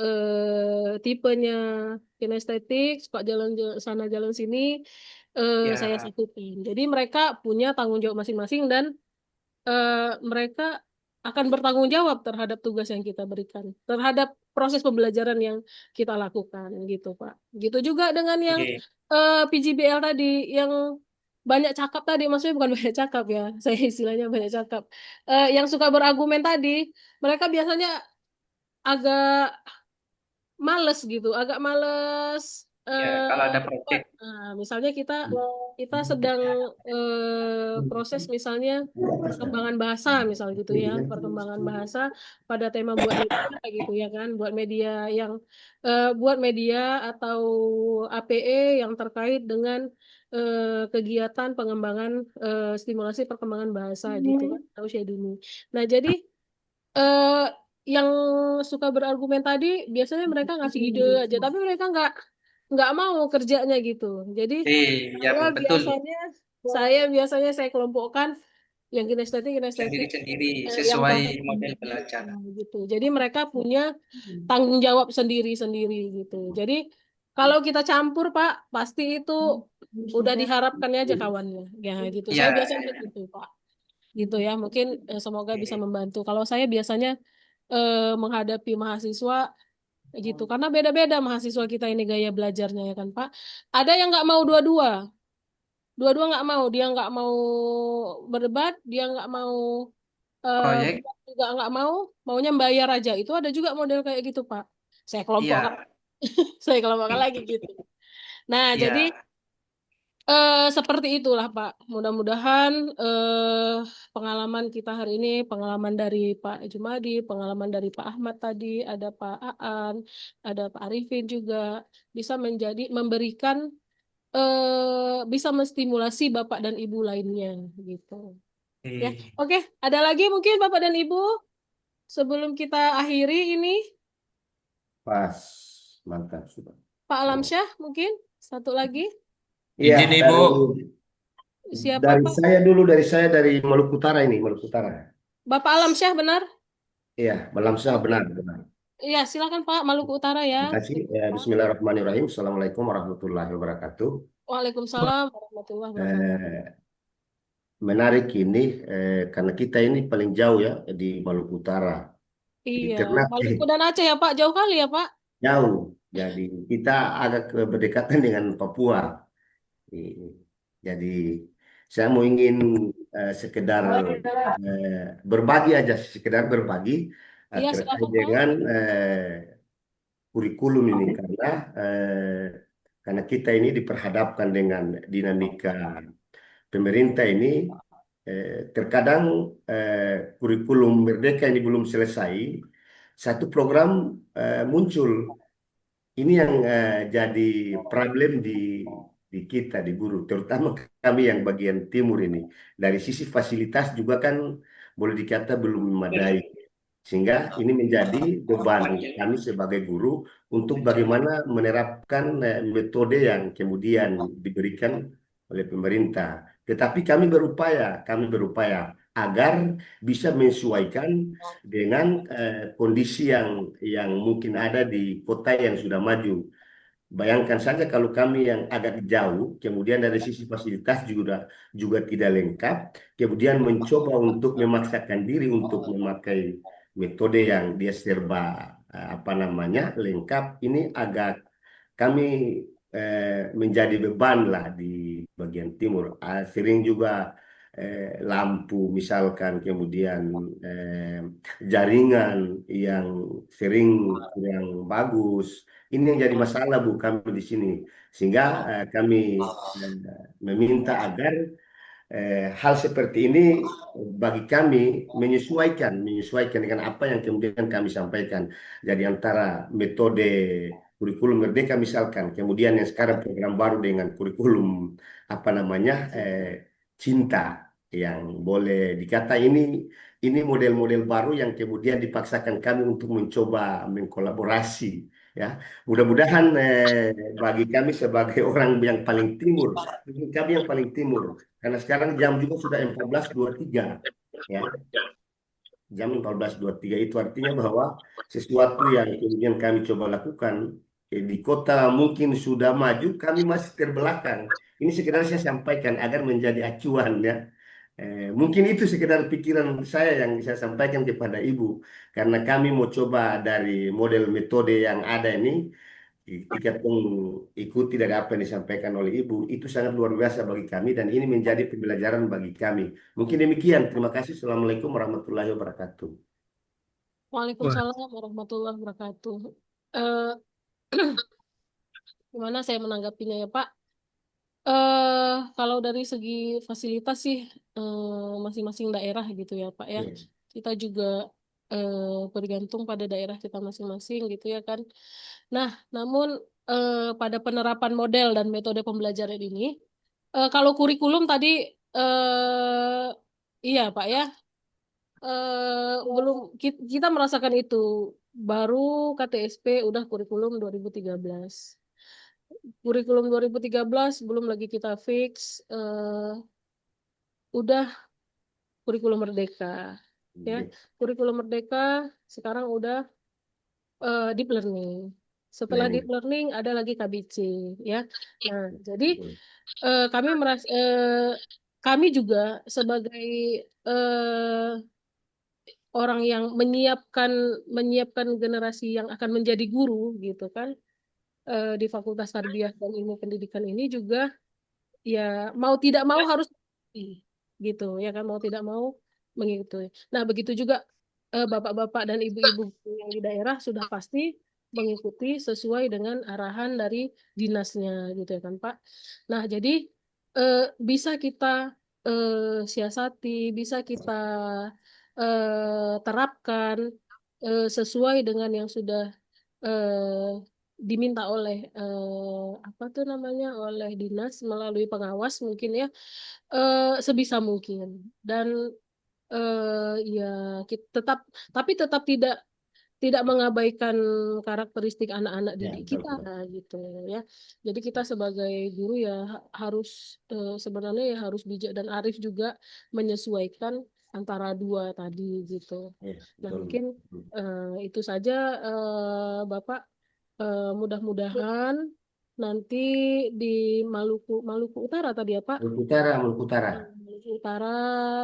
tipenya kinestetik, suka jalan sana jalan sini, saya satukan. Jadi mereka punya tanggung jawab masing-masing dan mereka akan bertanggung jawab terhadap tugas yang kita berikan, terhadap proses pembelajaran yang kita lakukan, gitu Pak. Gitu juga dengan yang PJBL tadi, yang banyak cakap tadi, maksudnya bukan banyak cakap ya, saya istilahnya banyak cakap. Yang suka berargumen tadi, mereka biasanya agak males gitu, agak males. Kalau ada proyek. Misalnya kita sedang proses misalnya perkembangan bahasa misal gitu ya, perkembangan bahasa pada tema buat media gitu ya kan, buat media atau APE yang terkait dengan kegiatan pengembangan stimulasi perkembangan bahasa gitu kan, atau usia dini. Nah jadi yang suka berargumen tadi biasanya mereka ngasih ide aja, tapi mereka nggak mau kerjanya gitu. Jadi ya, betul. saya biasanya saya kelompokkan Yang kinestetik yang diri sendiri yang sesuai praktek model belajar. gitu. Jadi mereka punya tanggung jawab sendiri-sendiri gitu. Jadi kalau kita campur Pak, pasti itu udah diharapkannya aja kawannya. Ya gitu. Saya Ya, biasanya gitu Pak. Gitu ya. Mungkin semoga bisa membantu. Kalau saya biasanya menghadapi mahasiswa gitu. Karena beda-beda mahasiswa kita ini gaya belajarnya ya kan Pak. Ada yang nggak mau dua-dua. Dua-dua nggak mau. Dia nggak mau berdebat, dia nggak mau proyek. juga nggak mau, maunya bayar aja. Itu ada juga model kayak gitu, Pak. Saya kelompokkan, Iya, saya kelompokkan lagi gitu. Nah, jadi iya. seperti itulah, Pak. Mudah-mudahan pengalaman kita hari ini, pengalaman dari Pak Jumadi, pengalaman dari Pak Ahmad tadi, ada Pak Aan, ada Pak Arifin juga bisa memberikan bisa menstimulasi Bapak dan Ibu lainnya gitu. Ya, oke. Ada lagi mungkin Bapak dan Ibu sebelum kita akhiri ini, Pas, mantap sudah. Pak Alamsyah mungkin satu lagi. Iya, Izin Ibu. Siapa dari Pak? saya dari Maluku Utara ini, Maluku Utara. Bapak Alamsyah benar? Iya, Malamsyah benar, benar. Iya, silakan Pak, Maluku Utara ya. Terima kasih. Bismillahirrahmanirrahim. Assalamualaikum warahmatullahi wabarakatuh. Waalaikumsalam warahmatullahi wabarakatuh. Menarik ini karena kita ini paling jauh ya di Maluku Utara. Di Iya, Ternate Maluku dan Aceh ya Pak, jauh kali ya Pak. jauh. Jadi kita agak berdekatan dengan Papua. Jadi saya mau ingin sekedar berbagi aja, sekedar berbagi Iya, terkait silakan Pak. dengan kurikulum ini karena kita ini diperhadapkan dengan dinamika pemerintah ini. Terkadang kurikulum Merdeka ini belum selesai, satu program muncul. Ini yang jadi problem di kita, di guru, terutama kami yang bagian timur ini. Dari sisi fasilitas juga kan boleh dikata belum memadai. Sehingga ini menjadi beban kami sebagai guru untuk bagaimana menerapkan metode yang kemudian diberikan oleh pemerintah. Tetapi kami berupaya agar bisa menyesuaikan dengan kondisi yang mungkin ada di kota yang sudah maju. Bayangkan saja kalau kami yang agak jauh, kemudian dari sisi fasilitas juga tidak lengkap, kemudian mencoba untuk memaksakan diri untuk memakai metode yang dia serba lengkap, ini agak kami menjadi beban lah di bagian timur. Sering juga lampu misalkan, kemudian jaringan yang sering kurang bagus. Ini yang jadi masalah Bu kami di sini. Sehingga kami meminta agar hal seperti ini bagi kami menyesuaikan dengan apa yang kemudian kami sampaikan. Jadi antara metode kurikulum Merdeka misalkan, kemudian yang sekarang program baru dengan kurikulum cinta, yang boleh dikata ini model-model baru yang kemudian dipaksakan kami untuk mencoba mengkolaborasi. Ya, mudah-mudahan bagi kami sebagai orang yang paling timur, kami yang paling timur, karena sekarang jam juga sudah 14.23, ya, jam 14.23 itu artinya bahwa sesuatu yang kemudian kami coba lakukan di kota mungkin sudah maju, kami masih terbelakang. Ini sekedar saya sampaikan agar menjadi acuan ya. Mungkin itu sekedar pikiran saya yang saya sampaikan kepada Ibu, karena kami mau coba dari model metode yang ada ini, jika ikuti dari apa yang disampaikan oleh Ibu, itu sangat luar biasa bagi kami dan ini menjadi pembelajaran bagi kami. Mungkin demikian. Terima kasih. Assalamualaikum warahmatullahi wabarakatuh. Waalaikumsalam warahmatullahi wabarakatuh. Gimana saya menanggapinya ya Pak? Kalau dari segi fasilitas sih masing-masing daerah gitu ya Pak ya. Kita juga bergantung pada daerah kita masing-masing gitu ya kan. Nah, namun pada penerapan model dan metode pembelajaran ini, kalau kurikulum tadi iya Pak ya, belum kita merasakan itu. Baru KTSP udah kurikulum 2013. Kurikulum 2013 belum lagi kita fix, udah kurikulum merdeka. Ya, kurikulum merdeka sekarang udah deep learning. Setelah deep learning ada lagi KBC, ya. Nah, jadi kami juga sebagai orang yang menyiapkan generasi yang akan menjadi guru gitu kan, di Fakultas Tarbiyah dan Ilmu Pendidikan ini juga ya mau tidak mau harus gitu ya kan, mau tidak mau mengikuti. Nah, begitu juga bapak-bapak dan ibu-ibu yang di daerah sudah pasti mengikuti sesuai dengan arahan dari dinasnya gitu ya kan Pak. Nah, jadi bisa kita siasati, bisa kita terapkan sesuai dengan yang sudah diminta oleh apa tuh namanya, oleh dinas melalui pengawas mungkin ya, sebisa mungkin. Dan ya kita tetap, tapi tetap tidak mengabaikan karakteristik anak-anak didik kita gitu ya. Jadi kita sebagai guru ya harus sebenarnya ya harus bijak dan arif juga menyesuaikan antara dua tadi gitu. Nah, mungkin itu saja Bapak. Mudah-mudahan nanti di Maluku Utara tadi ya Pak. Maluku Utara, Maluku Utara. Maluku Utara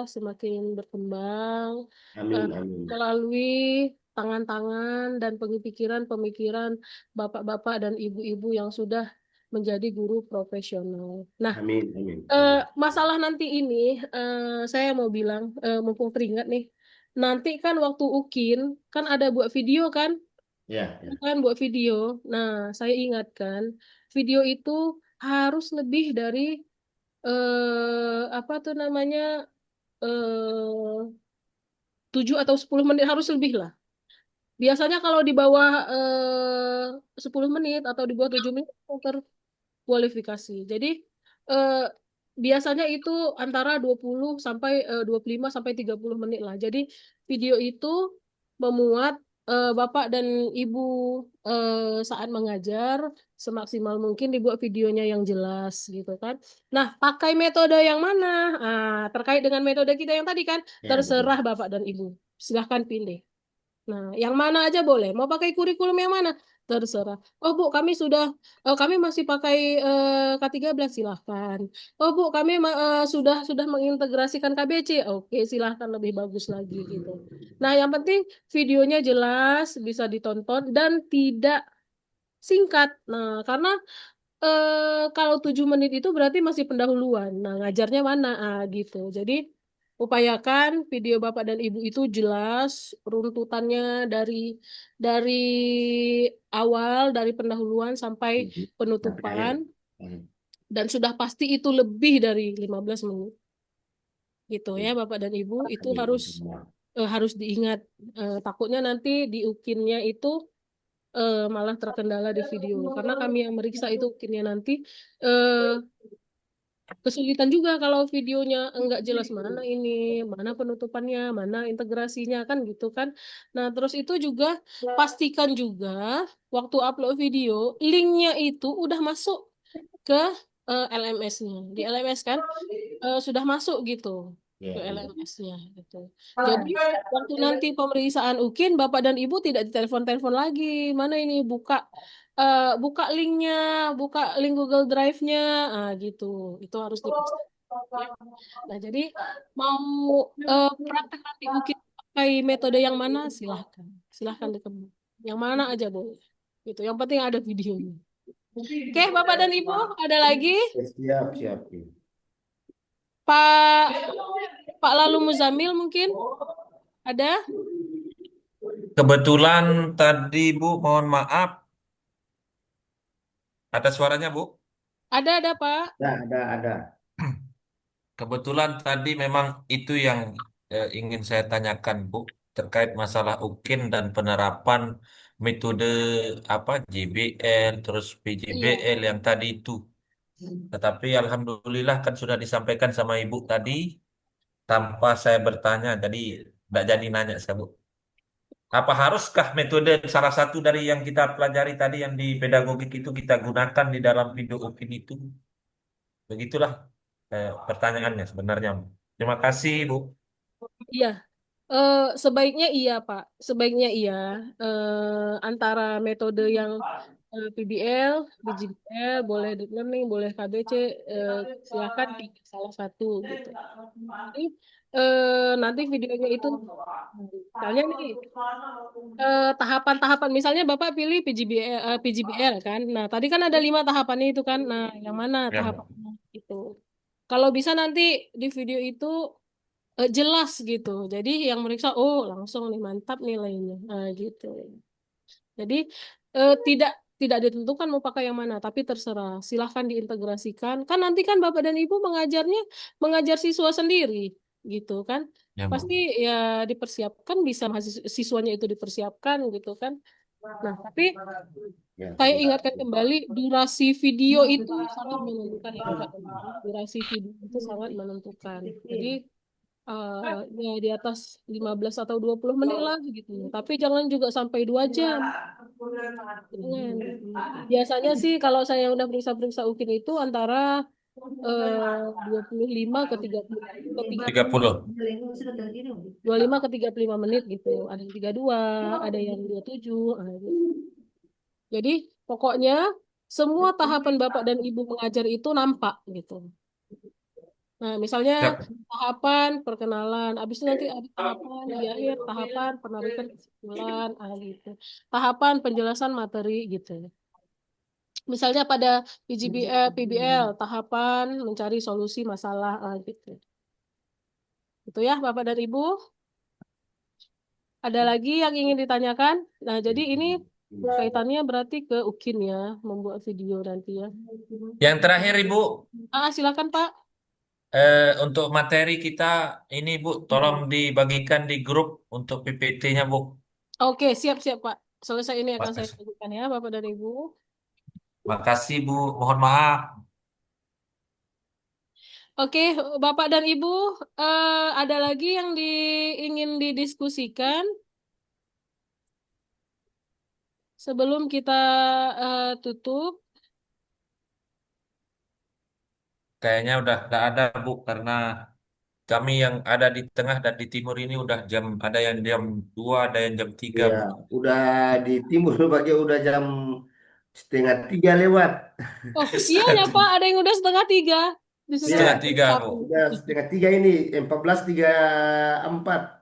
semakin berkembang Amin, amin. melalui tangan-tangan dan pemikiran bapak-bapak dan ibu-ibu yang sudah menjadi guru profesional. Nah, Amin, amin. masalah nanti ini saya mau bilang, mumpung teringat nih, nanti kan waktu UKIN kan ada buat video kan? Ya, Kan buat video. Nah, saya ingatkan video itu harus lebih dari apa tuh namanya, 7 atau 10 menit, harus lebih lah. Biasanya kalau di bawah 10 menit atau di bawah 7 menit terkualifikasi. Jadi eh, biasanya itu antara 20 sampai 25 sampai 30 menit lah. Jadi video itu memuat Bapak dan Ibu saat mengajar semaksimal mungkin, dibuat videonya yang jelas gitu kan. Nah, pakai metode yang mana? Terkait dengan metode kita yang tadi kan, terserah Bapak dan Ibu. Silahkan pilih. Nah, yang mana aja boleh. Mau pakai kurikulum yang mana? Terserah. Oh Bu, kami masih pakai K13, silahkan. Oh Bu, kami sudah mengintegrasikan KBC. Oke, silahkan, lebih bagus lagi gitu. Nah, yang penting videonya jelas, bisa ditonton dan tidak singkat. Nah, karena kalau 7 menit itu berarti masih pendahuluan. Nah, ngajarnya mana? Gitu. Jadi upayakan video Bapak dan Ibu itu jelas runtutannya dari awal, dari pendahuluan sampai penutupan, dan sudah pasti itu lebih dari 15 menit. Gitu ya Bapak dan Ibu, itu harus diingat. Takutnya nanti di UKIN-nya itu malah terkendala di video, karena kami yang meriksa itu UKIN-nya nanti kesulitan juga kalau videonya enggak jelas, mana penutupannya, mana integrasinya kan gitu kan. Nah, terus itu juga pastikan juga waktu upload video linknya itu udah masuk ke LMS-nya. Di LMS kan sudah masuk gitu ke LMS-nya gitu. Jadi waktu nanti pemeriksaan UKIN, Bapak dan Ibu tidak ditelepon-telepon lagi. Mana ini buka linknya, buka link Google Drive-nya, gitu. Itu harus dipastikan. Nah, jadi mau praktek nanti mungkin pakai metode yang mana, silahkan dikembang. Yang mana aja boleh. Gitu. Yang penting ada videonya. Oke, Bapak dan Ibu, ada lagi? Siap, siap. Pak Lalu Muzamil mungkin ada? Kebetulan tadi Bu, mohon maaf, ada suaranya Bu? Ada Pak. Ada. Kebetulan tadi memang itu yang ingin saya tanyakan Bu, terkait masalah UKIN dan penerapan metode apa JBL terus PJBL yang tadi itu. Tetapi alhamdulillah kan sudah disampaikan sama Ibu tadi tanpa saya bertanya, jadi tidak jadi nanya saya Bu. Apa haruskah metode salah satu dari yang kita pelajari tadi yang di pedagogik itu kita gunakan di dalam video UKIN itu? Begitulah pertanyaannya sebenarnya. Terima kasih Bu. Iya, sebaiknya iya, Pak. Sebaiknya iya. Antara metode yang PBL, BGBL, boleh deep learning, boleh KBC, silakan pilih salah satu gitu. Jadi, nanti videonya itu, misalnya nih, tahapan-tahapan, misalnya Bapak pilih PGBL kan. Nah, tadi kan ada 5 tahapannya itu kan. Nah, yang mana Ya, Bu. tahapannya itu? Kalau bisa nanti di video itu jelas gitu. Jadi yang meriksa, oh langsung nih mantap nilainya, nah, gitu. Jadi tidak tidak ditentukan mau pakai yang mana, tapi terserah. Silahkan diintegrasikan. Kan nanti kan Bapak dan Ibu mengajar siswa sendiri, gitu kan? Ya, Bu. Pasti ya dipersiapkan, bisa siswanya itu dipersiapkan gitu kan. Nah, tapi Ya, saya ingatkan kembali, durasi video itu sangat menentukan ya Kak. Durasi video itu sangat menentukan. Jadi ya di atas 15 atau 20 menit lah gitu. Tapi jangan juga sampai 2 jam. Jangan. Biasanya sih kalau saya udah periksa-periksa UKIN itu antara 25 ke 30 ke 30. 25 ke 35 menit gitu. Ada yang 32, ada yang 27. Gitu. Jadi pokoknya semua tahapan Bapak dan Ibu mengajar itu nampak gitu. Nah, misalnya Siap. tahapan perkenalan, habis itu nanti ada tahapan di akhir, tahapan penarikan kesimpulan, gitu. Tahapan penjelasan materi gitu. Misalnya pada PBL, tahapan mencari solusi masalah, gitu. Itu ya, Bapak dan Ibu. Ada lagi yang ingin ditanyakan? Nah, jadi ini kaitannya berarti ke UKIN ya, membuat video nanti ya. Yang terakhir, Ibu, Silakan Pak. untuk materi kita ini, Bu, tolong dibagikan di grup untuk PPT-nya, Bu. Oke, siap-siap Pak. Selesai ini akan saya Makasih. bagikan ya, Bapak dan Ibu. Makasih, Bu. Mohon maaf. Oke, Bapak dan Ibu, ada lagi yang ingin didiskusikan sebelum kita tutup? Kayaknya udah tidak ada, Bu, karena kami yang ada di tengah dan di timur ini ada yang jam 2, ada yang jam 3, Iya, Bu. udah di timur bagi udah jam 2:30 lewat. Oh iya ya Pak, ada yang udah 2:30. Di sini Iya, 2:30, Bu. udah 2:30 ini, 14:34.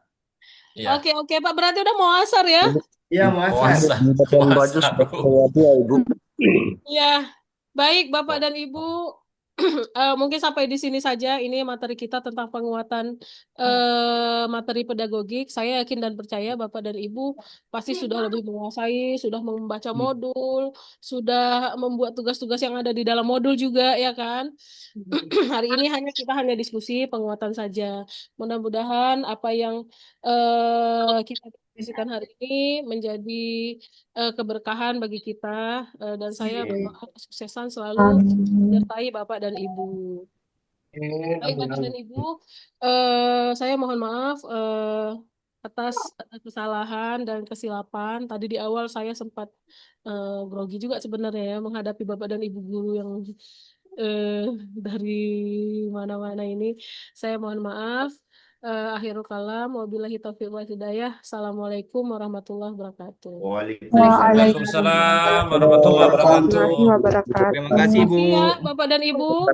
Iya. Oke Pak, berarti udah mau asar ya? Iya, mau asar. Puasa, Bu. Ya, baik Bapak dan Ibu. Mungkin sampai di sini saja. Ini materi kita tentang penguatan materi pedagogik. Saya yakin dan percaya Bapak dan Ibu pasti sudah lebih menguasai, sudah membaca modul, sudah membuat tugas-tugas yang ada di dalam modul juga, ya kan? Hari ini kita hanya diskusi penguatan saja. Mudah-mudahan apa yang kita diskusikan hari ini menjadi keberkahan bagi kita, dan saya berdoa kesuksesan selalu menyertai Bapak dan Ibu. Baik Bapak dan Ibu, saya mohon maaf atas kesalahan dan kesilapan. Tadi di awal saya sempat grogi juga sebenarnya ya, menghadapi Bapak dan Ibu guru yang dari mana-mana ini. Saya mohon maaf. Akhirul kalam, wabillahi taufiq wal hidayah. Assalamualaikum warahmatullahi wabarakatuh. Waalaikumsalam warahmatullahi wabarakatuh. Terima kasih, Bu. Ya, Bapak dan Ibu.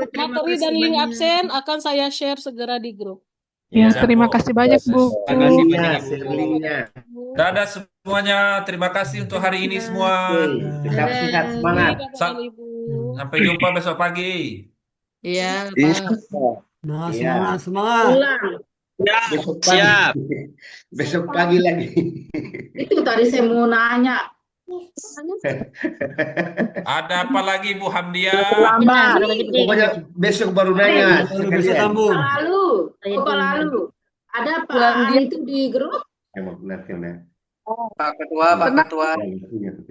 Materi dan link absen akan saya share segera di grup. Ya, terima kasih banyak, Bu. Terima kasih Linknya, banyak, share Bu. linknya. Dadah semuanya. Terima kasih untuk hari ini semua. Tetap sehat, semangat. Sampai jumpa besok pagi. Iya, Nah, Iya. semangat. Besok pagi. Besok pagi lagi. Itu tadi saya mau nanya. Ada apa lagi, Bu Hamdia? Pokoknya besok baru nanya. Bisa sambung. Lalu. Ada Pak itu di grup? Emang benar. Pak Ketua, Pak Ketua.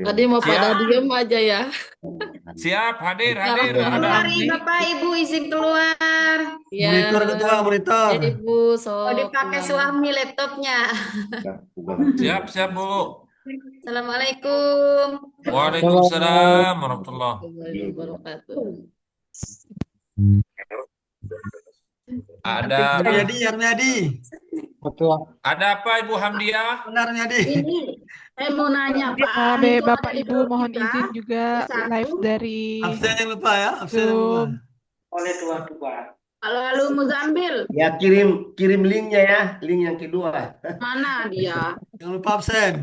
Tadi mau pada diem aja ya. Siap, hadir. Mari Bapak Ibu izin keluar. Monitor Ketua, monitor. Ibu, Oh, dipakai suami laptopnya. Siap, Bu. Assalamualaikum. Waalaikumsalam warahmatullahi wabarakatuh. Ada Armiadi. ada apa Ibu Hamdiah? Benar, Armiadi. Ini saya mau nanya Pak Ya, An itu Bapak ada di Ibu grup mohon kita. izin juga live dari Absen jangan lupa ya, absen jangan lupa. Zoom. Oleh dua-dua. Halo Muzambil, Ya kirim linknya ya, link yang kedua. mana dia? Jangan lupa absen.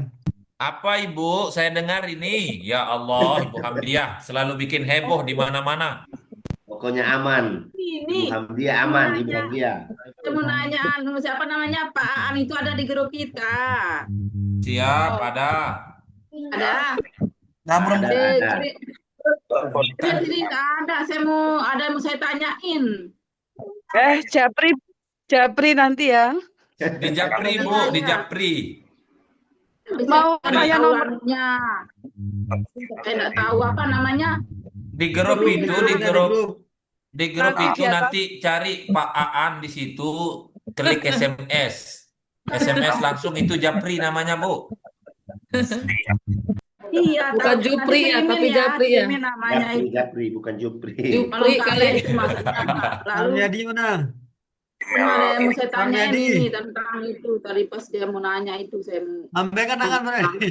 Apa Ibu? Saya dengar ini. Ya Allah, Ibu Hamdiah selalu bikin heboh di mana-mana. Pokoknya aman. Ibu Ini Hamdiah aman, Ibu Hamdiah. saya mau nanya siapa namanya Pak An itu ada di grup kita. Siap, ada. Ada. Ada. Ini nggak ada. Saya mau saya tanyain. Japri nanti ya. Di Japri, Bu, di Japri. Mau Saya saya tahu nomor anunya. Saya nggak tahu apa namanya. Di grup itu, di grup Nanti itu di atas. nanti cari Pak Aan di situ, klik SMS. SMS langsung itu Japri namanya, Bu. Iya, Bukan tahu. Jupri Nanti ya, kirimin tapi Japri ya. kirimin namanya itu. Japri, bukan Jupri. Jupri Kalau kali. itu maksudnya apa? Lalu Armiadi mana? ada yang mau saya tanyain Armiadi. ini tentang itu. Tadi pas dia mau nanya itu saya mau. Sampaikan tangan Armiadi.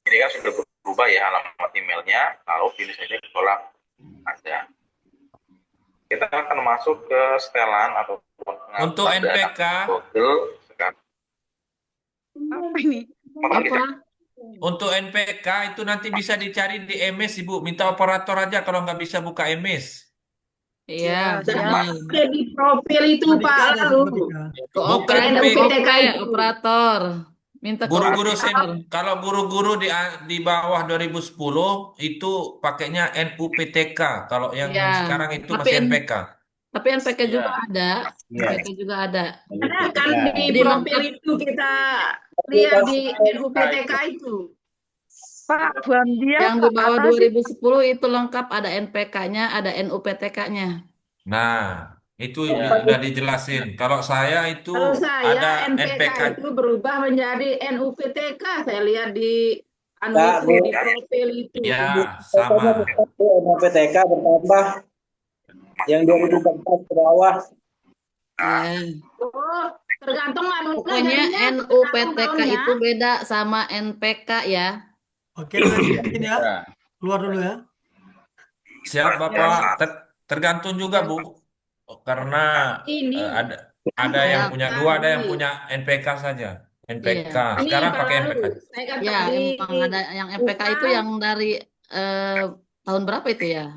Ini kan sudah berubah ya alamat emailnya, lalu pilih saja kolom Anda. Kita akan masuk ke setelan atau Untuk NPK, Google sekarang. apa ini? Apa? untuk NPK itu nanti bisa dicari di MS, Ibu. Minta operator aja kalau nggak bisa buka MS. Iya, Saya benar. ada di profil itu Pak lalu. Bukan Ada NPK. UPTK Oke, itu. operator. Minta ke Guru-guru operator. kalau guru-guru di bawah 2010 itu pakainya NUPTK. Kalau yang Iya. sekarang itu Tapi masih NPK. Tapi NPK juga ada. NPK juga ada. Ada kan di Jadi profil lengkap. itu kita lihat di RUPTK itu. Pak, Bu Hamdiah Yang di ke bawah atas 2010 itu lengkap, ada NPK-nya, ada NUPTK-nya. Nah, itu udah dijelasin. Kalau saya itu Kalau saya ada NPK NPK. itu berubah menjadi NUPTK. Saya lihat di Nah, itu di profil itu. Ya, sama. NPTK bertambah yang 2014 ke bawah. Ya. Oh, tergantung Pokoknya NUPTK itu beda sama NPK ya. Oke, mungkin ya. Keluar dulu ya. Siap, Bapak. Tergantung juga, Bu. Karena Ini ada yang punya dua, ada yang punya NPK saja. NPK. Iya. Sekarang Pak pakai Lalu, NPK. saya kan Ya, tadi emang ada yang NPK itu yang dari tahun berapa itu ya?